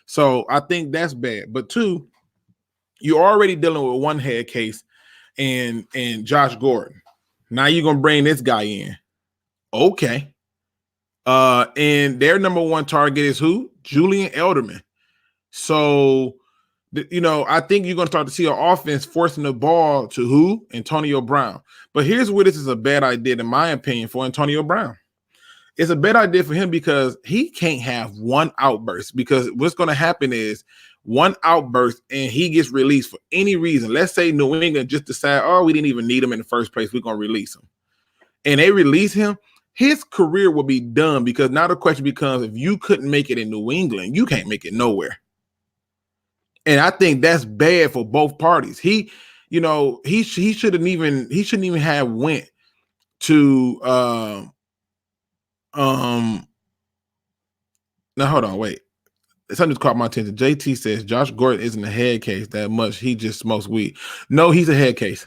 [SPEAKER 3] So I think that's bad. But 2, you're already dealing with one head case and Josh Gordon. Now you're going to bring this guy in. Okay. And their number 1 target is who? Julian Edelman. So I think you're going to start to see an offense forcing the ball to who? Antonio Brown. But here's where this is a bad idea, in my opinion, for Antonio Brown. It's a bad idea for him because he can't have one outburst because what's going to happen is one outburst and he gets released for any reason. Let's say New England just decide, we didn't even need him in the first place. We're going to release him. And they release him. His career will be done because now the question becomes, if you couldn't make it in New England, you can't make it nowhere. And I think that's bad for both parties. He shouldn't even have went to now hold on, wait. Something just caught my attention. JT says Josh Gordon isn't a head case that much. He just smokes weed. No, he's a head case.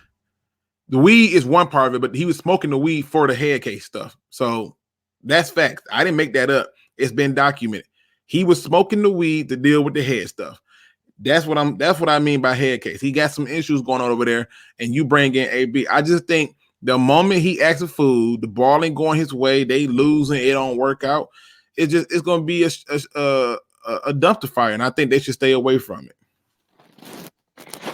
[SPEAKER 3] The weed is one part of it, but he was smoking the weed for the head case stuff. So that's fact. I didn't make that up. It's been documented. He was smoking the weed to deal with the head stuff. That's what I mean by head case. He got some issues going on over there, and you bring in AB. I just think the moment he acts a fool, the ball ain't going his way, they losing, it don't work out. it's going to be a dumpster fire, and I think they should stay away from it.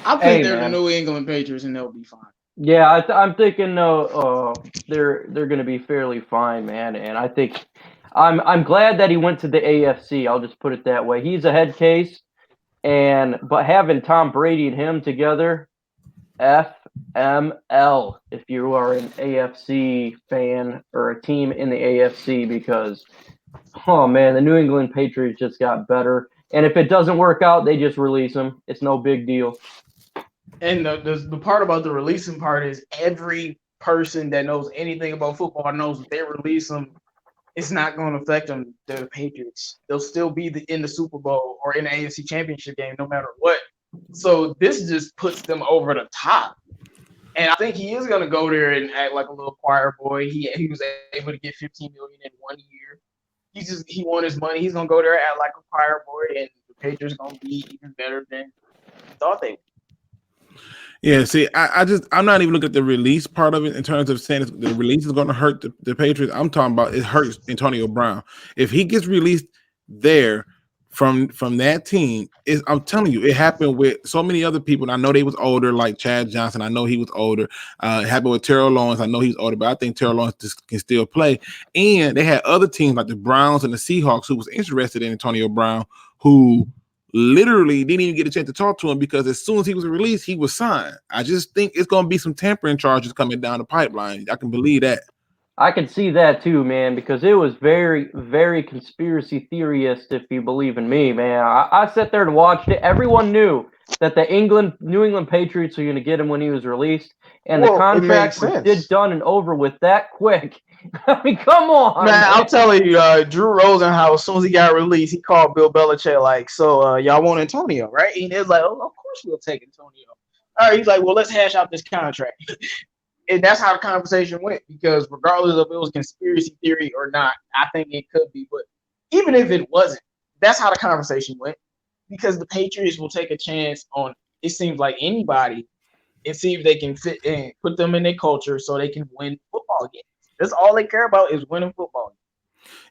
[SPEAKER 2] I think they're the New England Patriots, and they'll be fine.
[SPEAKER 1] Yeah, I'm thinking they're going to be fairly fine, man. And I think I'm glad that he went to the AFC. I'll just put it that way. He's a head case, but having Tom Brady and him together, FML if you are an AFC fan or a team in the AFC, because oh man, the New England Patriots just got better. And if it doesn't work out, they just release him. It's no big deal.
[SPEAKER 2] And the part about the releasing part is every person that knows anything about football knows if they release them, it's not going to affect them. The Patriots, they'll still be in the Super Bowl or in the AFC Championship game, no matter what. So this just puts them over the top. And I think he is going to go there and act like a little choir boy. He was able to get $15 million in 1 year. He won his money. He's going to go there and act like a choir boy, and the Patriots going to be even better than he thought they would.
[SPEAKER 3] Yeah, see, I'm not even looking at the release part of it in terms of saying the release is going to hurt the Patriots. I'm talking about it hurts Antonio Brown. If he gets released there from that team, I'm telling you, it happened with so many other people. And I know they was older, like Chad Johnson. I know he was older. It happened with Terrell Lawrence. I know he's older, but I think Terrell Lawrence can still play. And they had other teams like the Browns and the Seahawks who was interested in Antonio Brown, who literally didn't even get a chance to talk to him because as soon as he was released, he was signed. I just think it's going to be some tampering charges coming down the pipeline. I can believe that.
[SPEAKER 1] I can see that too, man, because it was very, very conspiracy theorist, if you believe in me, man. I sat there and watched it. Everyone knew that the New England Patriots were going to get him when he was released, and the contract was done and over with that quick. I mean, come on,
[SPEAKER 2] man. I'll tell you, Drew Rosenhaus, as soon as he got released, he called Bill Belichick like, so y'all want Antonio, right? And he was like, oh, of course we'll take Antonio. All right, he's like, well, let's hash out this contract. And that's how the conversation went, because regardless of if it was conspiracy theory or not, I think it could be. But even if it wasn't, that's how the conversation went, because the Patriots will take a chance on, it seems like, anybody and see if they can fit in, put them in their culture so they can win football games. That's all they care about, is winning football games.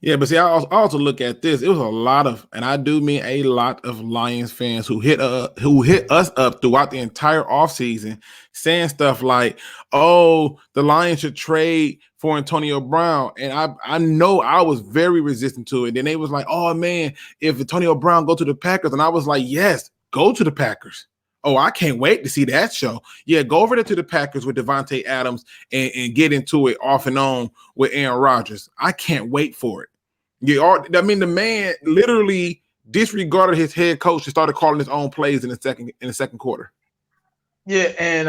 [SPEAKER 3] Yeah, but see, I also look at this. It was a lot of, and I do mean a lot of Lions fans who hit us up throughout the entire offseason saying stuff like, oh, the Lions should trade for Antonio Brown. And I know I was very resistant to it. Then they was like, oh, man, if Antonio Brown go to the Packers. And I was like, yes, go to the Packers. Oh, I can't wait to see that show. Yeah, go over there to the Packers with Devontae Adams and get into it off and on with Aaron Rodgers. I can't wait for it. I mean, the man literally disregarded his head coach and started calling his own plays in the second quarter.
[SPEAKER 2] Yeah, and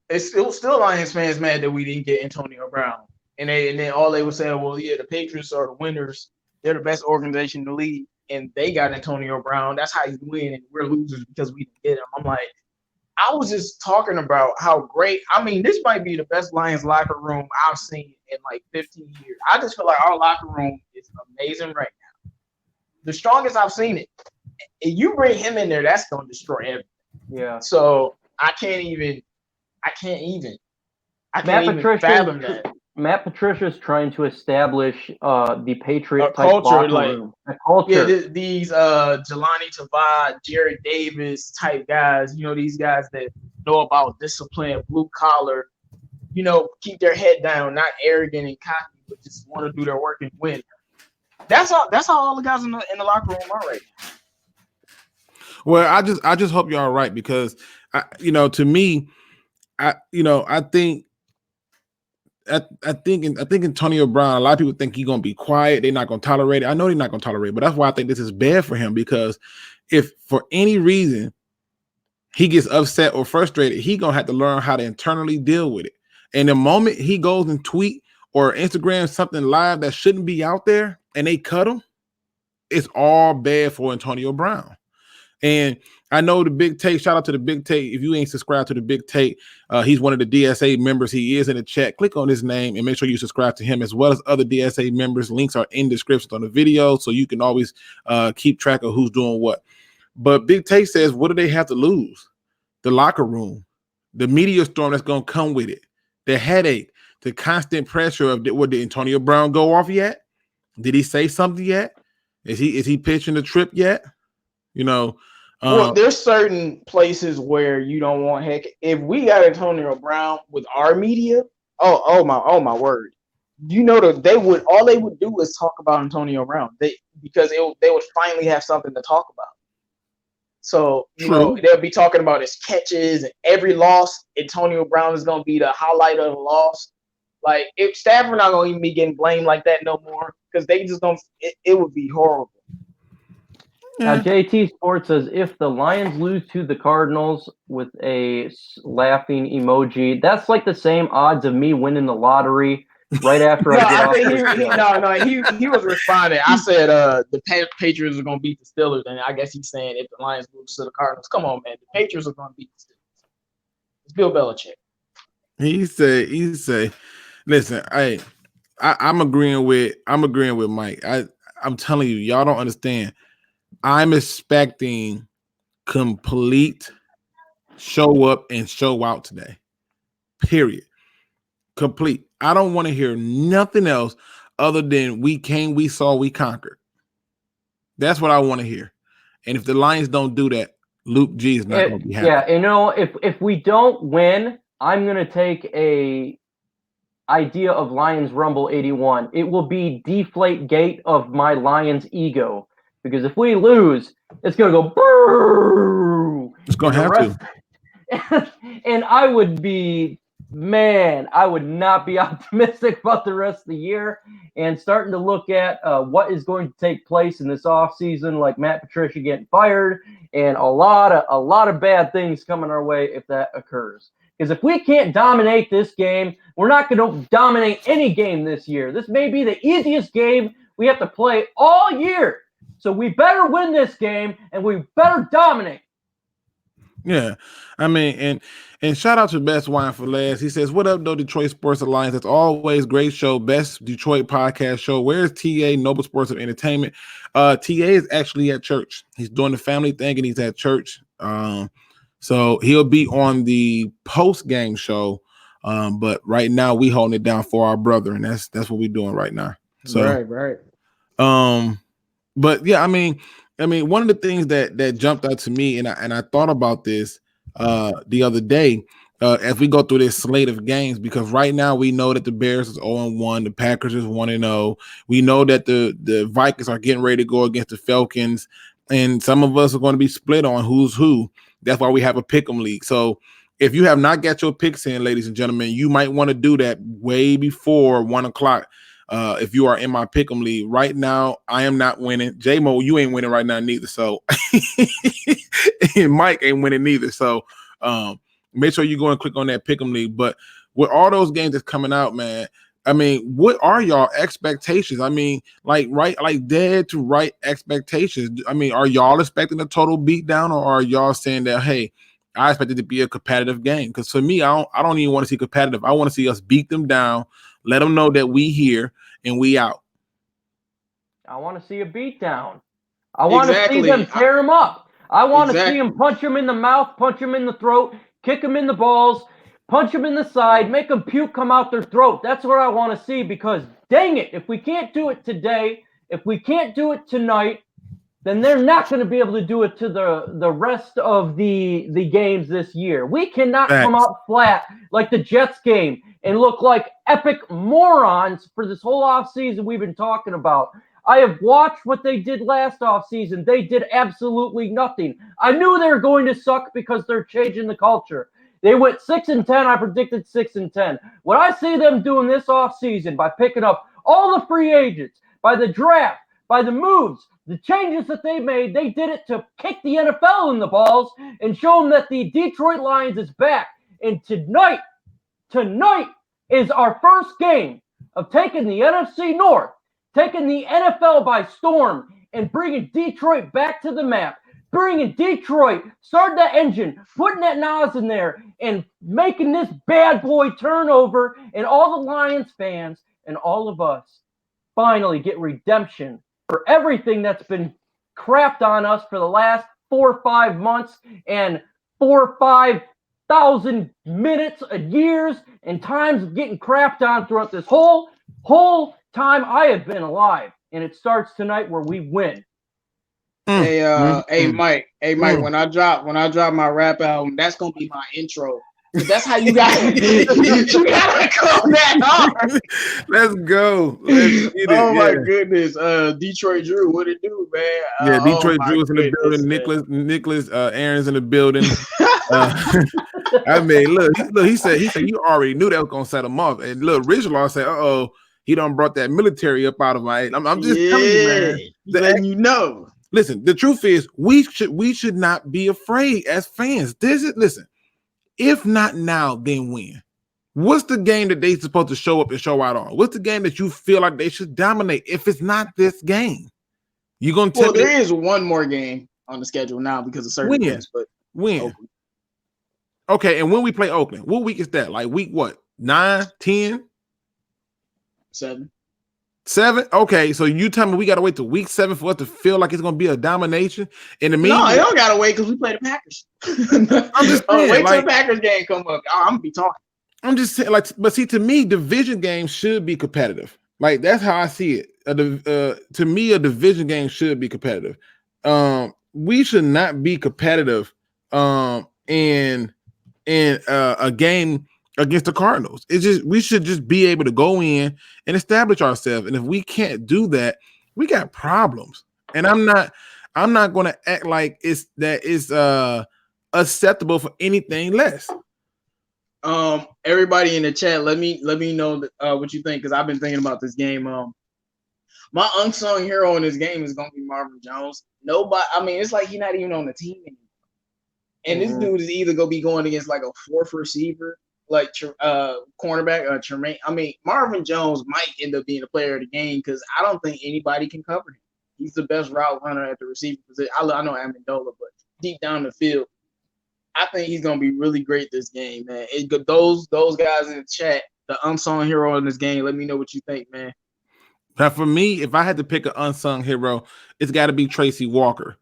[SPEAKER 2] it was still Lions fans mad that we didn't get Antonio Brown. And then all they were saying, well, yeah, the Patriots are the winners. They're the best organization in the league. And they got Antonio Brown. That's how you win, and we're losers because we didn't get him. I'm like, I was just talking about how great. I mean, this might be the best Lions locker room I've seen in like 15 years. I just feel like our locker room is amazing right now. The strongest I've seen it. If you bring him in there, that's going to destroy everything.
[SPEAKER 1] Yeah.
[SPEAKER 2] So I can't even fathom that.
[SPEAKER 1] Matt Patricia's trying to establish the Patriot type
[SPEAKER 2] culture,
[SPEAKER 1] locker room. A culture.
[SPEAKER 2] Yeah, these Jelani Tavad, Jared Davis type guys, these guys that know about discipline, blue collar, keep their head down, not arrogant and cocky, but just want to do their work and win. That's how all the guys in the locker room are right now.
[SPEAKER 3] Well, I just hope you're all right, because to me, I think Antonio Brown, a lot of people think he's going to be quiet. They're not going to tolerate it. I know they're not going to tolerate it, but that's why I think this is bad for him, because if for any reason he gets upset or frustrated, he's going to have to learn how to internally deal with it. And the moment he goes and tweet or Instagram something live that shouldn't be out there and they cut him, it's all bad for Antonio Brown. And I know the Big Take, shout out to the Big Take. If you ain't subscribed to the Big Take, he's one of the DSA members. He is in the chat. Click on his name and make sure you subscribe to him, as well as other DSA members. Links are in the description on the video, so you can always keep track of who's doing what. But Big Take says, what do they have to lose? The locker room, the media storm that's going to come with it, the headache, the constant pressure of, did Antonio Brown go off yet? Did he say something yet? Is he pitching the trip yet? You know,
[SPEAKER 2] Well, there's certain places where you don't want heck. If we got Antonio Brown with our media, oh my word. You know that they would do is talk about Antonio Brown. Because they would finally have something to talk about. So,
[SPEAKER 3] True.
[SPEAKER 2] they'll be talking about his catches and every loss. Antonio Brown is going to be the highlight of the loss. Like, if Stafford not going to even be getting blamed like that no more, because they just don't. It would be horrible.
[SPEAKER 1] Now, JT Sports says if the Lions lose to the Cardinals with a laughing emoji, that's like the same odds of me winning the lottery right after I get off this show.
[SPEAKER 2] He was responding. I said the Patriots are going to beat the Steelers, and I guess he's saying if the Lions lose to the Cardinals, come on, man, the Patriots are going to beat the Steelers. It's Bill Belichick.
[SPEAKER 3] He said, listen, I'm agreeing with Mike. I'm telling you, y'all don't understand. I'm expecting complete show up and show out today. Period. Complete. I don't want to hear nothing else other than we came, we saw, we conquered. That's what I want to hear. And if the Lions don't do that, Luke G is not going to be happy.
[SPEAKER 1] Yeah, if we don't win, I'm going to take a idea of Lions Rumble 81. It will be deflate gate of my Lions ego. Because if we lose, it's going to go brrrr.
[SPEAKER 3] It's going to have to.
[SPEAKER 1] And I would not be optimistic about the rest of the year. And starting to look at what is going to take place in this offseason, like Matt Patricia getting fired, and a lot of bad things coming our way if that occurs. Because if we can't dominate this game, we're not going to dominate any game this year. This may be the easiest game we have to play all year. So we better win this game, and we better dominate.
[SPEAKER 3] Yeah, I mean, and shout out to Best Wine for Last. He says, "What up, though, Detroit Sports Alliance? It's always great show, best Detroit podcast show. Where's TA Noble Sports of Entertainment? TA is actually at church. He's doing the family thing, and he's at church. So he'll be on the post game show. But right now we holding it down for our brother, and that's what we're doing right now. So
[SPEAKER 2] right.
[SPEAKER 3] But yeah, I mean, one of the things that jumped out to me, and I thought about this the other day, as we go through this slate of games, because right now we know that the Bears is 0-1, the Packers is 1-0. We know that the Vikings are getting ready to go against the Falcons, and some of us are going to be split on who's who. That's why we have a pick'em league. So if you have not got your picks in, ladies and gentlemen, you might want to do that way before 1:00. If you are in my pick'em league right now, I am not winning. J-Mo, you ain't winning right now neither. So and Mike ain't winning neither. So make sure you go and click on that pick'em league. But with all those games that's coming out, man, I mean, what are y'all expectations? I mean, like dead to right expectations. I mean, are y'all expecting a total beatdown, or are y'all saying that, hey, I expect it to be a competitive game? Because for me, I don't even want to see competitive. I want to see us beat them down, let them know that we here and we out.
[SPEAKER 1] I want to see a beatdown. I want to see them tear them up. I want to see them punch them in the mouth, punch them in the throat, kick them in the balls, punch them in the side, make them puke come out their throat. That's what I want to see, because dang it, if we can't do it today, if we can't do it tonight, then they're not going to be able to do it to the rest of the games this year. We cannot come out flat like the Jets game and look like epic morons for this whole offseason we've been talking about. I have watched what they did last offseason. They did absolutely nothing. I knew they were going to suck because they're changing the culture. They went 6-10. I predicted 6-10. What I see them doing this offseason by picking up all the free agents, by the draft, by the moves, the changes that they made, they did it to kick the NFL in the balls and show them that the Detroit Lions is back. And tonight is our first game of taking the NFC North, taking the NFL by storm, and bringing Detroit back to the map. Bringing Detroit, starting that engine, putting that Nas in there, and making this bad boy turnover, and all the Lions fans and all of us finally get redemption for everything that's been crapped on us for the last 4 or 5 months and 4 or 5,000 minutes and years and times of getting crapped on throughout this whole time I have been alive. and it starts tonight where we win.
[SPEAKER 2] Hey Mike, when I drop my rap album, that's gonna be my intro. That's how you got you gotta come that hard.
[SPEAKER 3] Let's go. Let's get it.
[SPEAKER 2] Oh my goodness. Detroit Drew, what it do, man?
[SPEAKER 3] Yeah, Detroit
[SPEAKER 2] oh
[SPEAKER 3] Drew is in the building.
[SPEAKER 2] Man.
[SPEAKER 3] Nicholas Aaron's in the building. I mean, look, he said you already knew that was gonna set him off. And look, Rich Law said, he done brought that military up out of my head. I'm just telling you, man.
[SPEAKER 2] Letting you know.
[SPEAKER 3] Listen, the truth is we should not be afraid as fans. Listen, if not now, then when? What's the game that they supposed to show up and show out on? What's the game that you feel like they should dominate? If it's not this game, you're gonna tell me
[SPEAKER 2] there is one more game on the schedule now because of certain things, but
[SPEAKER 3] when? Oakland. Okay, and when we play Oakland, what week is that? Like week what? 9, 10?
[SPEAKER 2] 7.
[SPEAKER 3] 7? Okay, so you tell me we gotta wait till week 7 for us to feel like it's gonna be a domination. In the meantime,
[SPEAKER 2] no, you don't gotta wait because we play the Packers.
[SPEAKER 3] I'm just saying,
[SPEAKER 2] wait till the Packers game come up. I'm gonna be talking.
[SPEAKER 3] I'm just saying, but see, to me, division games should be competitive. Like that's how I see it. To me, a division game should be competitive. We should not be competitive in a game against the Cardinals. We should just be able to go in and establish ourselves. And if we can't do that, we got problems. And I'm not going to act like it's acceptable for anything less.
[SPEAKER 2] Everybody in the chat, let me know what you think because I've been thinking about this game. My unsung hero in this game is gonna be Marvin Jones. It's like he's not even on the team anymore. And this dude is either gonna be going against like a fourth receiver, like cornerback, Tremaine. Marvin Jones might end up being a player of the game because I don't think anybody can cover him. He's the best route runner at the receiver position. I know Amendola, but deep down the field, I think he's gonna be really great this game, man. Those guys in the chat, the unsung hero in this game. Let me know what you think, man.
[SPEAKER 3] Now, for me, if I had to pick an unsung hero, it's got to be Tracy Walker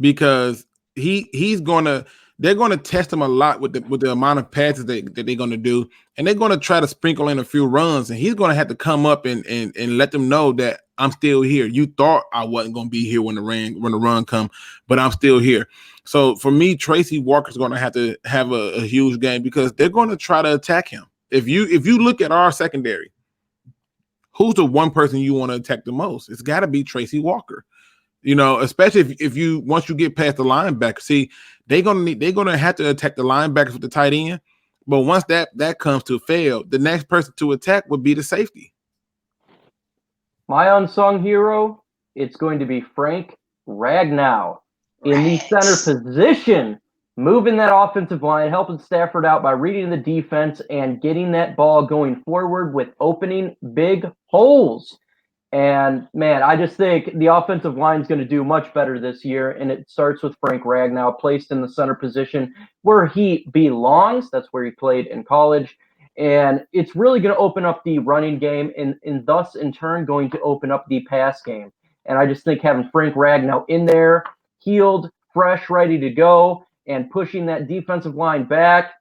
[SPEAKER 3] because they're gonna test him a lot with the amount of passes that they're gonna do, and they're gonna try to sprinkle in a few runs, and he's gonna have to come up and let them know that I'm still here. You thought I wasn't gonna be here when the run come, but I'm still here. So for me, Tracy Walker's gonna have to have a huge game because they're gonna try to attack him. If you look at our secondary, who's the one person you want to attack the most? It's got to be Tracy Walker. You know, especially if you once you get past the linebacker. See, they're gonna have to attack the linebackers with the tight end. But once that comes to fail, the next person to attack would be the safety.
[SPEAKER 1] My unsung hero, it's going to be Frank Ragnow in the center position, moving that offensive line, helping Stafford out by reading the defense and getting that ball going forward with opening big holes. And, man, I just think the offensive line is going to do much better this year, and it starts with Frank Ragnow, placed in the center position where he belongs. That's where he played in college. And it's really going to open up the running game and thus, in turn, going to open up the pass game. And I just think having Frank Ragnow in there, healed, fresh, ready to go, and pushing that defensive line back,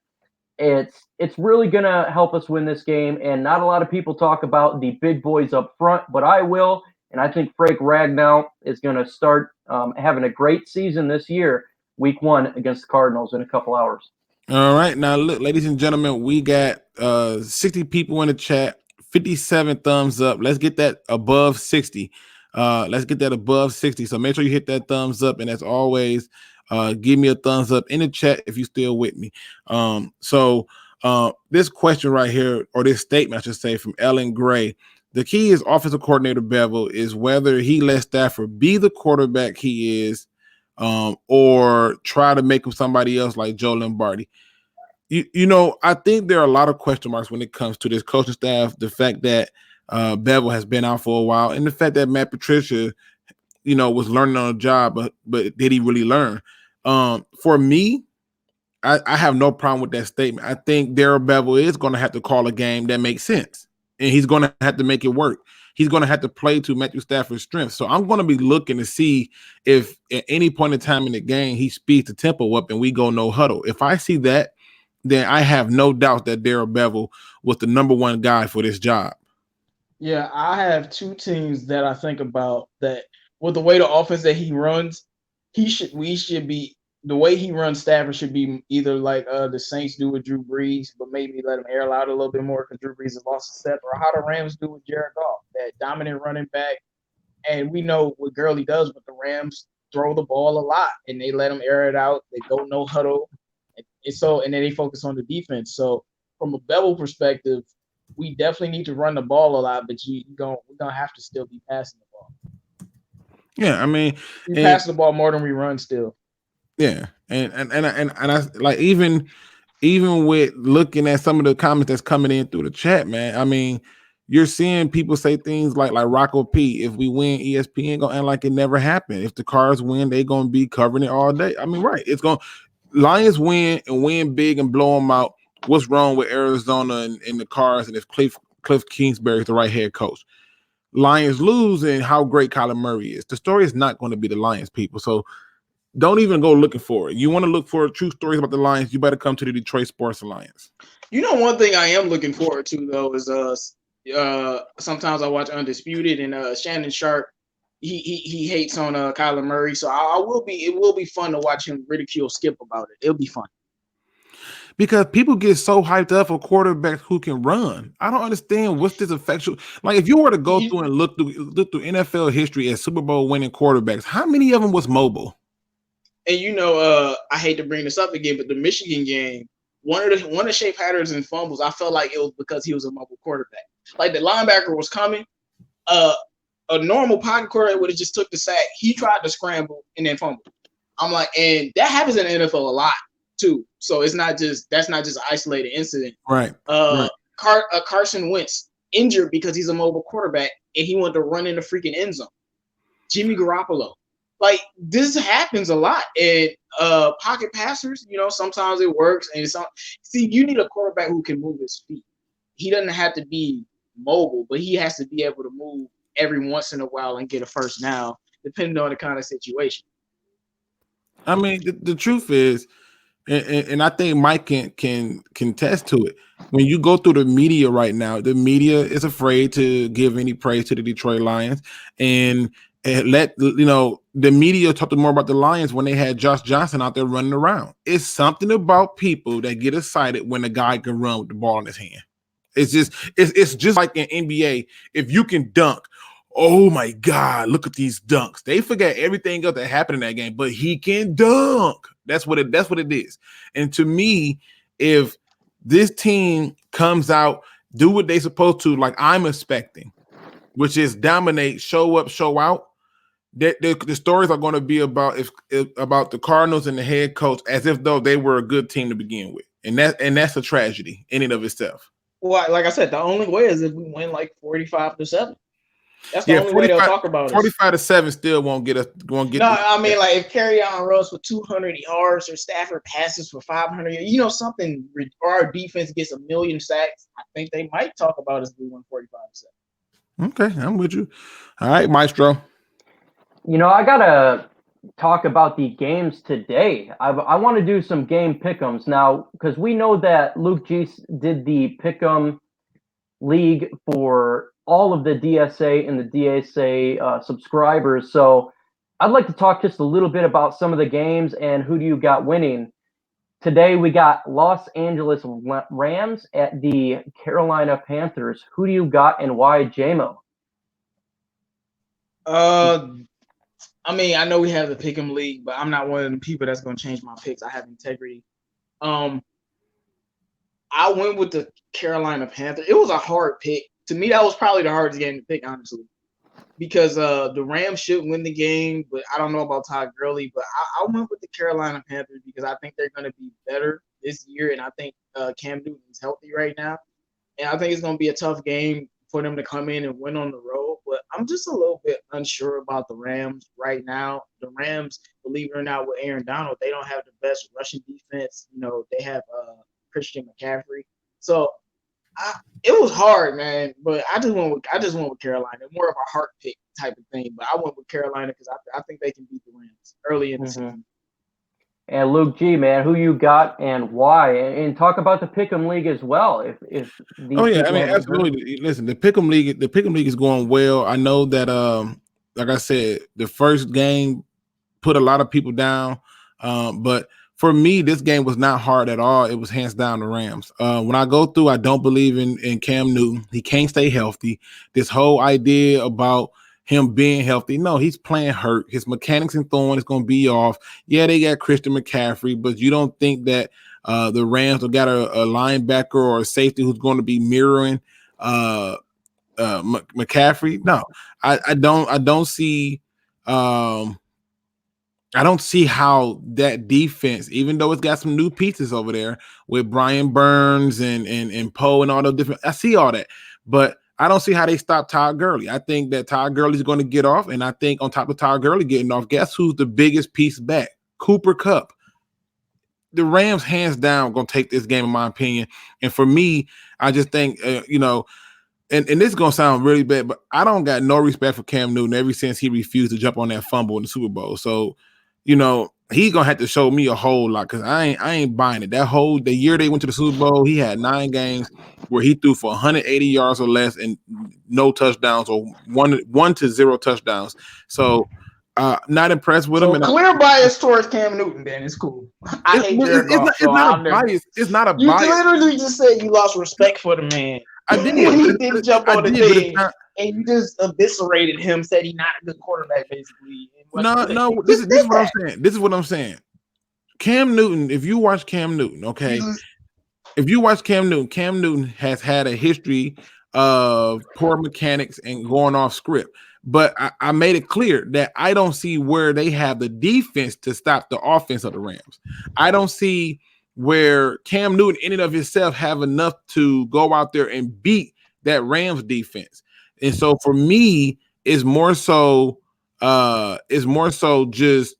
[SPEAKER 1] it's really going to help us win this game. And not a lot of people talk about the big boys up front, but I will. And I think Frank Ragnow is going to start having a great season this year, week 1 against the Cardinals in a couple hours.
[SPEAKER 3] All right. Now, look, ladies and gentlemen, we got 60 people in the chat, 57 thumbs up. Let's get that above 60. Let's get that above 60. So make sure you hit that thumbs up. And as always, give me a thumbs up in the chat if you're still with me. So this question right here, or this statement, I should say, from Ellen Gray. The key is offensive coordinator Bevel is whether he lets Stafford be the quarterback he is, or try to make him somebody else like Joe Lombardi. You know, I think there are a lot of question marks when it comes to this coaching staff. The fact that Bevel has been out for a while, and the fact that Matt Patricia, you know, was learning on the job, but did he really learn? For me, I have no problem with that statement. I think Darrell Bevel is going to have to call a game that makes sense, and he's going to have to make it work. He's going to have to play to Matthew Stafford's strengths. So I'm going to be looking to see if at any point in time in the game he speeds the tempo up and we go no huddle. If I see that, then I have no doubt that Darrell Bevel was the number one guy for this job.
[SPEAKER 2] Yeah, I have two teams that I think about that with the way the offense that he runs, we should be the way he runs Stafford should be either like the Saints do with Drew Brees, but maybe let him air out a little bit more because Drew Brees has lost a step, or how the Rams do with Jared Goff, that dominant running back. And we know what Gurley does, but the Rams throw the ball a lot and they let him air it out. They go no huddle, and then they focus on the defense. So from a Bevel perspective, we definitely need to run the ball a lot, but we're gonna have to still be passing the ball.
[SPEAKER 3] Yeah, I mean,
[SPEAKER 2] We pass the ball more than we run still.
[SPEAKER 3] Yeah, and I like even with looking at some of the comments that's coming in through the chat, man. I mean, you're seeing people say things like Rocco P. If we win, ESPN gonna act like it never happened. If the Cards win, they gonna be covering it all day. I mean, right? It's gonna Lions win and win big and blow them out. What's wrong with Arizona and the Cards? And if Cliff Kingsbury is the right head coach, Lions lose and how great Kyler Murray is. The story is not going to be the Lions, people. So don't even go looking for it. You want to look for true stories about the Lions, you better come to the Detroit Sports Alliance.
[SPEAKER 2] You know, one thing I am looking forward to though is sometimes I watch Undisputed and Shannon Sharp. He hates on Kyler Murray, so it will be fun to watch him ridicule Skip about it. It'll be fun.
[SPEAKER 3] Because people get so hyped up for quarterbacks who can run. I don't understand what's this effectual. Like if you were to go through and look through NFL history as Super Bowl winning quarterbacks, how many of them was mobile?
[SPEAKER 2] And you know, I hate to bring this up again, but the Michigan game, one of Shea Patterson's fumbles, I felt like it was because he was a mobile quarterback. Like the linebacker was coming, a normal pocket quarterback would have just took the sack. He tried to scramble and then fumble. I'm like, and that happens in the NFL a lot too. So that's not just an isolated incident.
[SPEAKER 3] Right.
[SPEAKER 2] Carson Wentz injured because he's a mobile quarterback and he wanted to run in the freaking end zone. Jimmy Garoppolo. Like this happens a lot. And pocket passers, you know, sometimes it works. And you need a quarterback who can move his feet. He doesn't have to be mobile, but he has to be able to move every once in a while and get a first down, depending on the kind of situation.
[SPEAKER 3] I mean, the truth is, and I think Mike can attest to it. When you go through the media right now, the media is afraid to give any praise to the Detroit Lions, and the media talked more about the Lions when they had Josh Johnson out there running around. It's something about people that get excited when a guy can run with the ball in his hand. It's just like in NBA. If you can dunk, oh my God, look at these dunks. They forget everything else that happened in that game, but he can dunk. That's what it is. And to me, if this team comes out, do what they supposed to, like I'm expecting, which is dominate, show up, show out, the stories are going to be about the Cardinals and the head coach as if though they were a good team to begin with. And that's a tragedy in and of itself.
[SPEAKER 2] Well, like I said, the only way is if we win like 45-7. That's the only way they'll talk about it.
[SPEAKER 3] 45-7 still won't get us.
[SPEAKER 2] I mean, like if Carry-On runs for 200 yards or Stafford passes for 500, you know, something, or our defense gets 1 million sacks, I think they might talk about us if we win 45-7.
[SPEAKER 3] Okay, I'm with you. All right, Maestro.
[SPEAKER 1] You know, I gotta talk about the games today. I want to do some game pick'ems now because we know that Luke G did the pick'em league for all of the DSA and the DSA subscribers. So I'd like to talk just a little bit about some of the games and who do you got winning. Today we got Los Angeles Rams at the Carolina Panthers. Who do you got and why, JMO?
[SPEAKER 2] I mean, I know we have the pick'em league, but I'm not one of the people that's going to change my picks. I have integrity. I went with the Carolina Panthers. It was a hard pick. To me, that was probably the hardest game to pick, honestly, because the Rams should win the game, but I don't know about Todd Gurley. But I went with the Carolina Panthers because I think they're going to be better this year, and I think Cam Newton is healthy right now. And I think it's going to be a tough game for them to come in and win on the road. But I'm just a little bit unsure about the Rams right now. The Rams, believe it or not, with Aaron Donald, they don't have the best rushing defense. You know, they have Christian McCaffrey. So it was hard, man. But I just went with Carolina. More of a heart pick type of thing. But I went with Carolina because I think they can beat the Rams early in the season.
[SPEAKER 1] And Luke G, man, who you got and why? And talk about the Pick'em League as well. If these
[SPEAKER 3] Oh yeah, I
[SPEAKER 1] people
[SPEAKER 3] mean
[SPEAKER 1] haven't heard.
[SPEAKER 3] absolutely. Listen, the Pick'em League is going well. I know that like I said, the first game put a lot of people down. But for me, this game was not hard at all. It was hands down the Rams. When I go through, I don't believe in Cam Newton. He can't stay healthy. This whole idea about him being healthy, no, he's playing hurt. His mechanics and throwing is going to be off. Yeah, they got Christian McCaffrey, but you don't think that the Rams have got a linebacker or a safety who's going to be mirroring McCaffrey? No, I don't see. I don't see how that defense, even though it's got some new pieces over there with Brian Burns and Poe and all those different, I see all that, but I don't see how they stop Todd Gurley. I think that Todd Gurley is going to get off, and I think on top of Todd Gurley getting off, guess who's the biggest piece back? Cooper Kupp. The Rams, hands down, going to take this game, in my opinion. And for me, I just think, and this is going to sound really bad, but I don't got no respect for Cam Newton ever since he refused to jump on that fumble in the Super Bowl. So, he's going to have to show me a whole lot because I ain't buying it. The year they went to the Super Bowl, he had 9 games where he threw for 180 yards or less and no touchdowns or 1 to 0 touchdowns. So, not impressed with him.
[SPEAKER 2] And clear bias towards Cam Newton, then it's cool. I hate Jared Goff.
[SPEAKER 3] It's not a bias. It's not a
[SPEAKER 2] you
[SPEAKER 3] bias.
[SPEAKER 2] You literally just said you lost respect for the man.
[SPEAKER 3] I did.
[SPEAKER 2] When he didn't jump on the thing, and you just eviscerated him, said he's not a good quarterback, basically.
[SPEAKER 3] No. This is what I'm saying. This is what I'm saying. Cam Newton, if you watch Cam Newton, okay, if you watch Cam Newton has had a history of poor mechanics and going off script. But I made it clear that I don't see where they have the defense to stop the offense of the Rams. I don't see where Cam Newton in and of himself have enough to go out there and beat that Rams defense. And so for me, it's more so just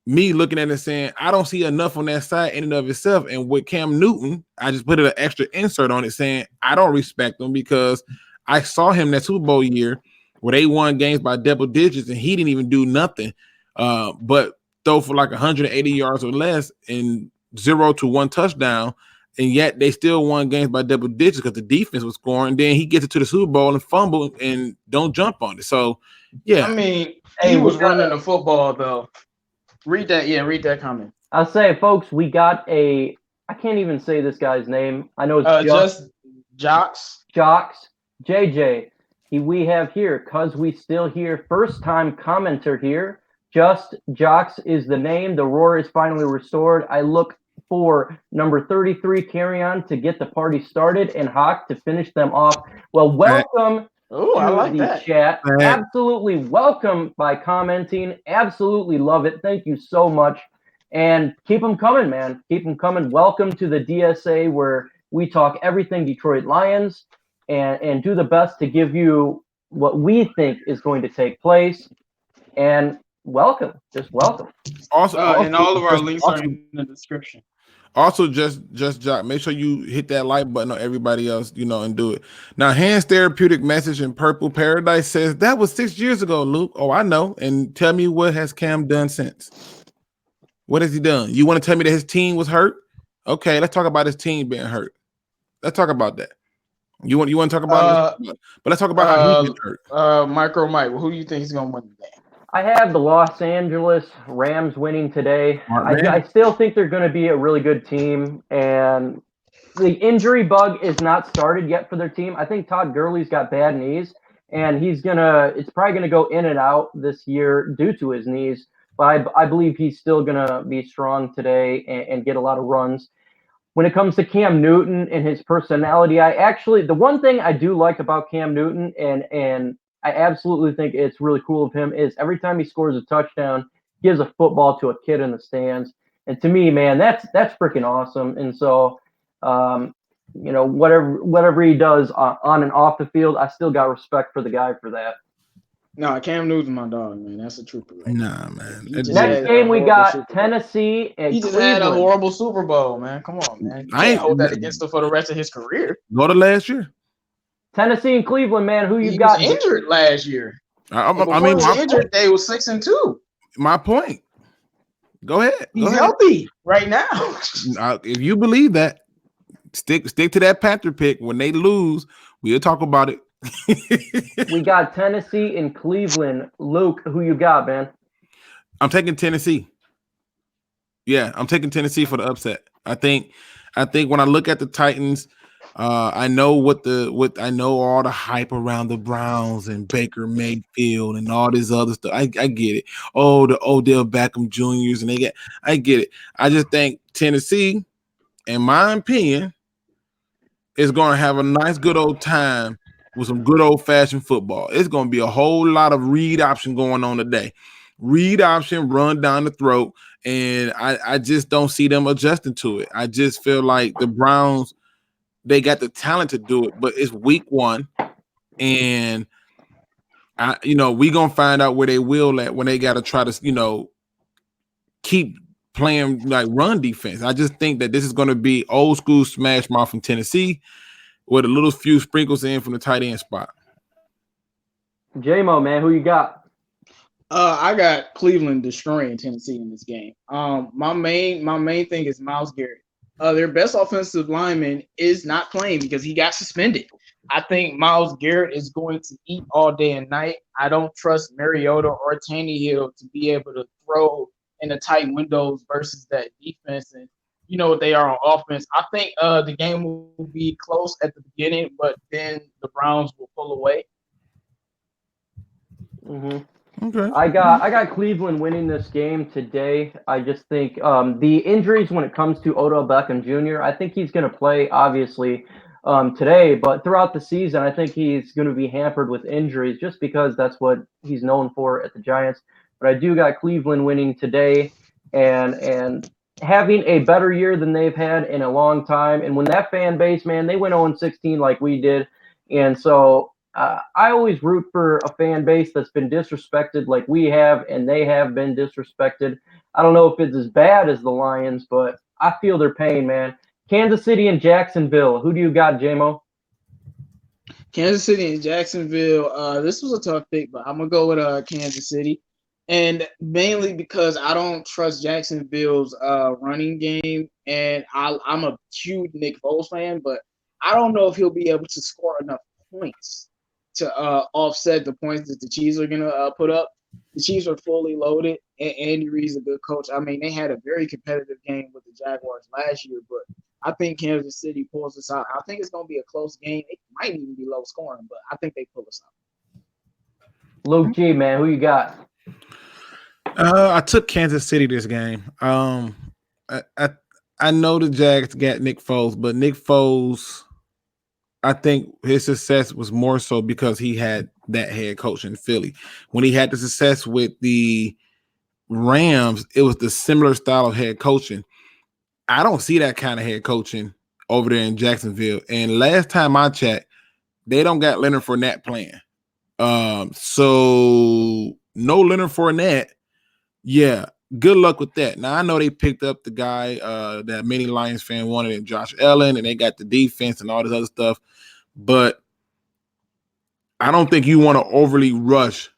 [SPEAKER 3] me looking at it saying, I don't see enough on that side in and of itself. And with Cam Newton, I just put an extra insert on it saying, I don't respect him because I saw him that Super Bowl year where they won games by double digits and he didn't even do nothing but throw for like 180 yards or less and 0 to 1 touchdown, and yet they still won games by double digits because the defense was scoring. Then he gets it to the Super Bowl and fumble and don't jump on it. So, yeah.
[SPEAKER 2] I mean, he was running the football, though. Read that comment.
[SPEAKER 1] I'll say, folks, we got I can't even say this guy's name. I know it's
[SPEAKER 2] just Jocks.
[SPEAKER 1] JJ. We have here, cause we still here, first time commenter here. Just Jocks is the name. The roar is finally restored. I look for number 33 Carry On to get the party started and Hawk to finish them off. Well, welcome to the chat. Absolutely welcome by commenting. Absolutely love it. Thank you so much. And keep them coming, man. Keep them coming. Welcome to the DSA where we talk everything Detroit Lions and do the best to give you what we think is going to take place. And welcome. Just welcome.
[SPEAKER 2] Also, and all of our links are in the description.
[SPEAKER 3] Also, just Jock, make sure you hit that like button on everybody else, and do it. Now, Hands Therapeutic Message in Purple Paradise says, that was 6 years ago, Luke. Oh, I know. And tell me, what has Cam done since? What has he done? You want to tell me that his team was hurt? Okay, let's talk about his team being hurt. Let's talk about that. You want to talk about but let's talk about how he gets hurt.
[SPEAKER 2] Micro Mike, who do you think is going to win the game?
[SPEAKER 1] I have the Los Angeles Rams winning today. I still think they're going to be a really good team, and the injury bug is not started yet for their team. I think Todd Gurley's got bad knees, and it's probably going to go in and out this year due to his knees, but I believe he's still going to be strong today and get a lot of runs. When it comes to Cam Newton and his personality, the one thing I do like about Cam Newton, and I absolutely think it's really cool of him, is every time he scores a touchdown, he gives a football to a kid in the stands. And to me, man, that's freaking awesome. And so, whatever he does on and off the field, I still got respect for the guy for that.
[SPEAKER 2] No, Cam Newton's my dog, man. That's a trooper. Right?
[SPEAKER 3] Nah, man.
[SPEAKER 1] Next game we got Tennessee and
[SPEAKER 2] he just
[SPEAKER 1] Cleveland.
[SPEAKER 2] had a horrible Super Bowl, man. Come on, man. You can't hold that against him for the rest of his career.
[SPEAKER 3] Go to last year.
[SPEAKER 1] Tennessee and Cleveland, man. Who you
[SPEAKER 2] got? He was injured last year.
[SPEAKER 3] I mean,
[SPEAKER 2] injured. They was 6-2.
[SPEAKER 3] My point. Go ahead.
[SPEAKER 2] He's healthy right now.
[SPEAKER 3] If you believe that, stick to that Panther pick. When they lose, we'll talk about it.
[SPEAKER 1] We got Tennessee and Cleveland. Luke, who you got, man?
[SPEAKER 3] I'm taking Tennessee. Yeah, I'm taking Tennessee for the upset. I think when I look at the Titans, I know I know all the hype around the Browns and Baker Mayfield and all this other stuff. I get it. Oh, the Odell Beckham Juniors and I get it. I just think Tennessee, in my opinion, is going to have a nice, good old time with some good old fashioned football. It's going to be a whole lot of read option going on today. Read option, run down the throat, and I just don't see them adjusting to it. I just feel like the Browns, they got the talent to do it, but it's week 1, and we gonna find out where they will at when they got to try to keep playing like run defense. I just think that this is going to be old school smash mouth from Tennessee with a little few sprinkles in from the tight end spot.
[SPEAKER 1] J-Mo, man, who you got?
[SPEAKER 2] I got Cleveland destroying Tennessee in this game. My main thing is Myles Garrett. Their best offensive lineman is not playing because he got suspended. I think Myles Garrett is going to eat all day and night. I don't trust Mariota or Tannehill to be able to throw in the tight windows versus that defense. And you know what they are on offense. I think the game will be close at the beginning, but then the Browns will pull away.
[SPEAKER 1] Mm-hmm.
[SPEAKER 3] Okay.
[SPEAKER 1] I got Cleveland winning this game today. I just think the injuries when it comes to Odell Beckham Jr., I think he's going to play, obviously, today, but throughout the season, I think he's going to be hampered with injuries just because that's what he's known for at the Giants. But I do got Cleveland winning today and having a better year than they've had in a long time. And when that fan base, man, they went 0-16 like we did. And so I always root for a fan base that's been disrespected like we have, and they have been disrespected. I don't know if it's as bad as the Lions, but I feel their pain, man. Kansas City and Jacksonville. Who do you got, J-Mo?
[SPEAKER 2] Kansas City and Jacksonville. This was a tough pick, but I'm going to go with Kansas City. And mainly because I don't trust Jacksonville's running game. And I'm a huge Nick Foles fan, but I don't know if he'll be able to score enough points to offset the points that the Chiefs are going to put up. The Chiefs are fully loaded, and Andy Reid's a good coach. I mean, they had a very competitive game with the Jaguars last year, but I think Kansas City pulls this out. I think it's going to be a close game. It might even be low scoring, but I think they pull this out.
[SPEAKER 1] Luke G, man, who you got?
[SPEAKER 3] I took Kansas City this game. I know the Jags got Nick Foles, but Nick Foles, I think his success was more so because he had that head coach in Philly. When he had the success with the Rams, it was the similar style of head coaching. I don't see that kind of head coaching over there in Jacksonville. And last time I checked, they don't got Leonard Fournette playing. So no Leonard Fournette. Yeah, good luck with that. Now, I know they picked up the guy that many Lions fans wanted in Josh Allen, and they got the defense and all this other stuff. But I don't think you want to overly rush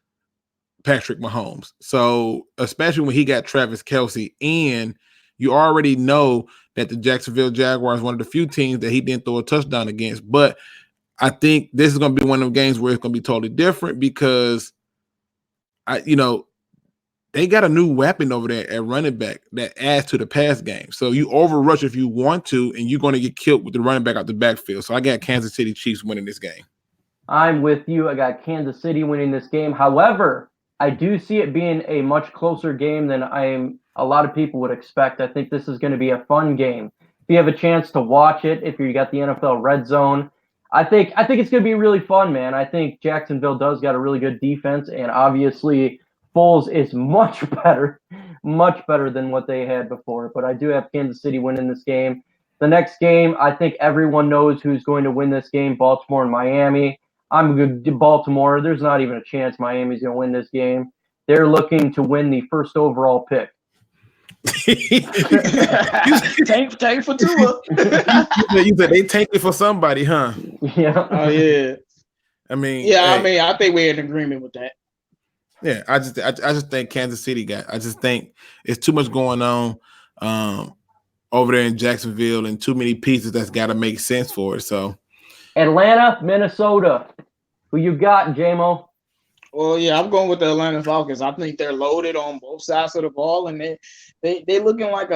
[SPEAKER 3] Patrick Mahomes. So, especially when he got Travis Kelce, and you already know that the Jacksonville Jaguars are one of the few teams that he didn't throw a touchdown against. But I think this is going to be one of the games where it's going to be totally different because they got a new weapon over there at running back that adds to the pass game. So you overrush if you want to, and you're going to get killed with the running back out the backfield. So I got Kansas City Chiefs winning this game.
[SPEAKER 1] I'm with you. I got Kansas City winning this game. However, I do see it being a much closer game than a lot of people would expect. I think this is going to be a fun game. If you have a chance to watch it, if you got the NFL Red Zone, I think it's going to be really fun, man. I think Jacksonville does got a really good defense, and obviously Foles is much better than what they had before. But I do have Kansas City winning this game. The next game, I think everyone knows who's going to win this game, Baltimore and Miami. I'm good to Baltimore. There's not even a chance Miami's going to win this game. They're looking to win the first overall pick.
[SPEAKER 2] Tank for Tua.
[SPEAKER 3] You said they tanked it for somebody, huh?
[SPEAKER 1] Yeah.
[SPEAKER 2] Oh, yeah.
[SPEAKER 3] I mean,
[SPEAKER 2] I think we're in agreement with that.
[SPEAKER 3] Yeah, I just think Kansas City got. I just think it's too much going on over there in Jacksonville, and too many pieces that's got to make sense for it. So
[SPEAKER 1] Atlanta, Minnesota. Who you got, JMO?
[SPEAKER 2] Well, yeah, I'm going with the Atlanta Falcons. I think they're loaded on both sides of the ball, and they looking like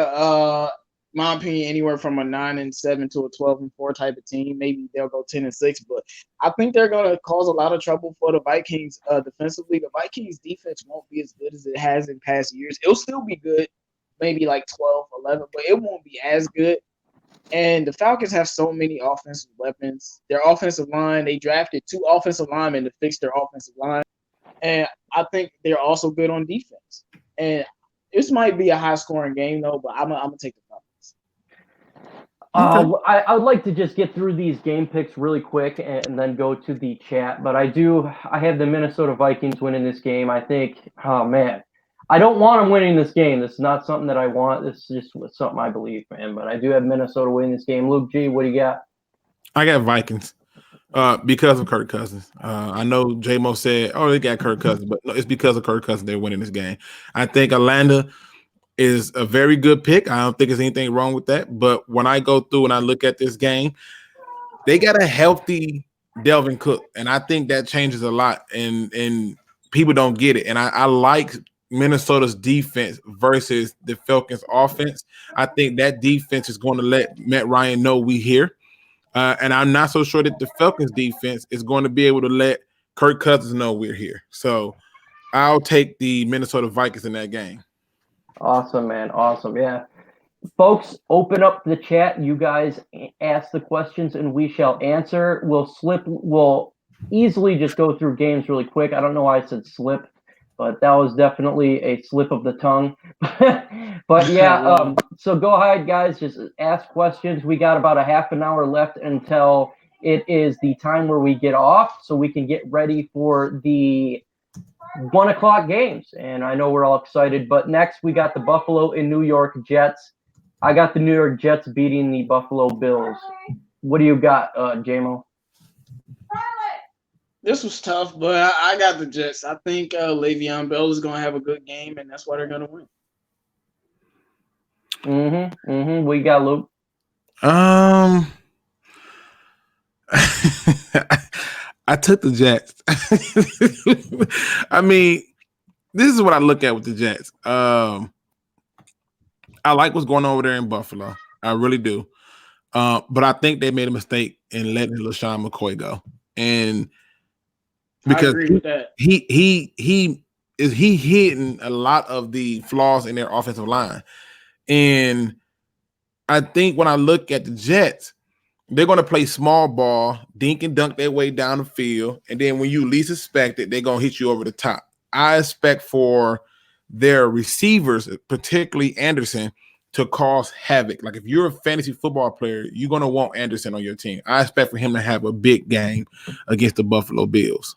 [SPEAKER 2] my opinion, anywhere from a 9-7 to a 12-4 type of team. Maybe they'll go 10-6, but I think they're going to cause a lot of trouble for the Vikings defensively. The Vikings defense won't be as good as it has in past years. It'll still be good, maybe like 12, 11, but it won't be as good. And the Falcons have so many offensive weapons. Their offensive line, they drafted 2 offensive linemen to fix their offensive line. And I think they're also good on defense. And this might be a high-scoring game, though, but I'm gonna take the Falcons.
[SPEAKER 3] okay.
[SPEAKER 1] I would like to just get through these game picks really quick and then go to the chat. But I have the Minnesota Vikings winning this game. I think, oh man, I don't want them winning this game. This is not something that I want. This is just something I believe, man. But I do have Minnesota winning this game. Luke G, what do you got?
[SPEAKER 3] I got Vikings. Because of Kirk Cousins. I know J-Mo said, oh, they got Kirk Cousins, but no, it's because of Kirk Cousins they're winning this game. I think Atlanta is a very good pick. I don't think there's anything wrong with that. But when I go through and I look at this game, they got a healthy Delvin Cook, and I think that changes a lot, and people don't get it. And I like Minnesota's defense versus the Falcons' offense. I think that defense is going to let Matt Ryan know we here. And I'm not so sure that the Falcons defense is going to be able to let Kirk Cousins know we're here. So I'll take the Minnesota Vikings in that game.
[SPEAKER 1] Awesome, man. Awesome. Yeah. Folks, open up the chat. You guys ask the questions and we shall answer. We'll easily just go through games really quick. I don't know why I said slip, but that was definitely a slip of the tongue. But yeah, so go ahead, guys. Just ask questions. We got about a half an hour left until it is the time where we get off, so we can get ready for the 1 o'clock games. And I know we're all excited. But next, we got the Buffalo and New York Jets. I got the New York Jets beating the Buffalo Bills. What do you got, JMO?
[SPEAKER 2] This was tough, but I got the Jets. I think Le'Veon Bell is going to have a good game, and that's why they're going to win.
[SPEAKER 1] What you got, Luke?
[SPEAKER 3] I took the Jets. I mean, this is what I look at with the Jets. I like what's going on over there in Buffalo. I really do. But I think they made a mistake in letting LaShawn McCoy go. And because
[SPEAKER 2] I agree with that.
[SPEAKER 3] He hitting a lot of the flaws in their offensive line. And I think when I look at the Jets, they're going to play small ball, dink and dunk their way down the field, and then when you least expect it, they're going to hit you over the top. I expect for their receivers, particularly Anderson, to cause havoc. Like if you're a fantasy football player, you're going to want Anderson on your team. I expect for him to have a big game against the Buffalo Bills.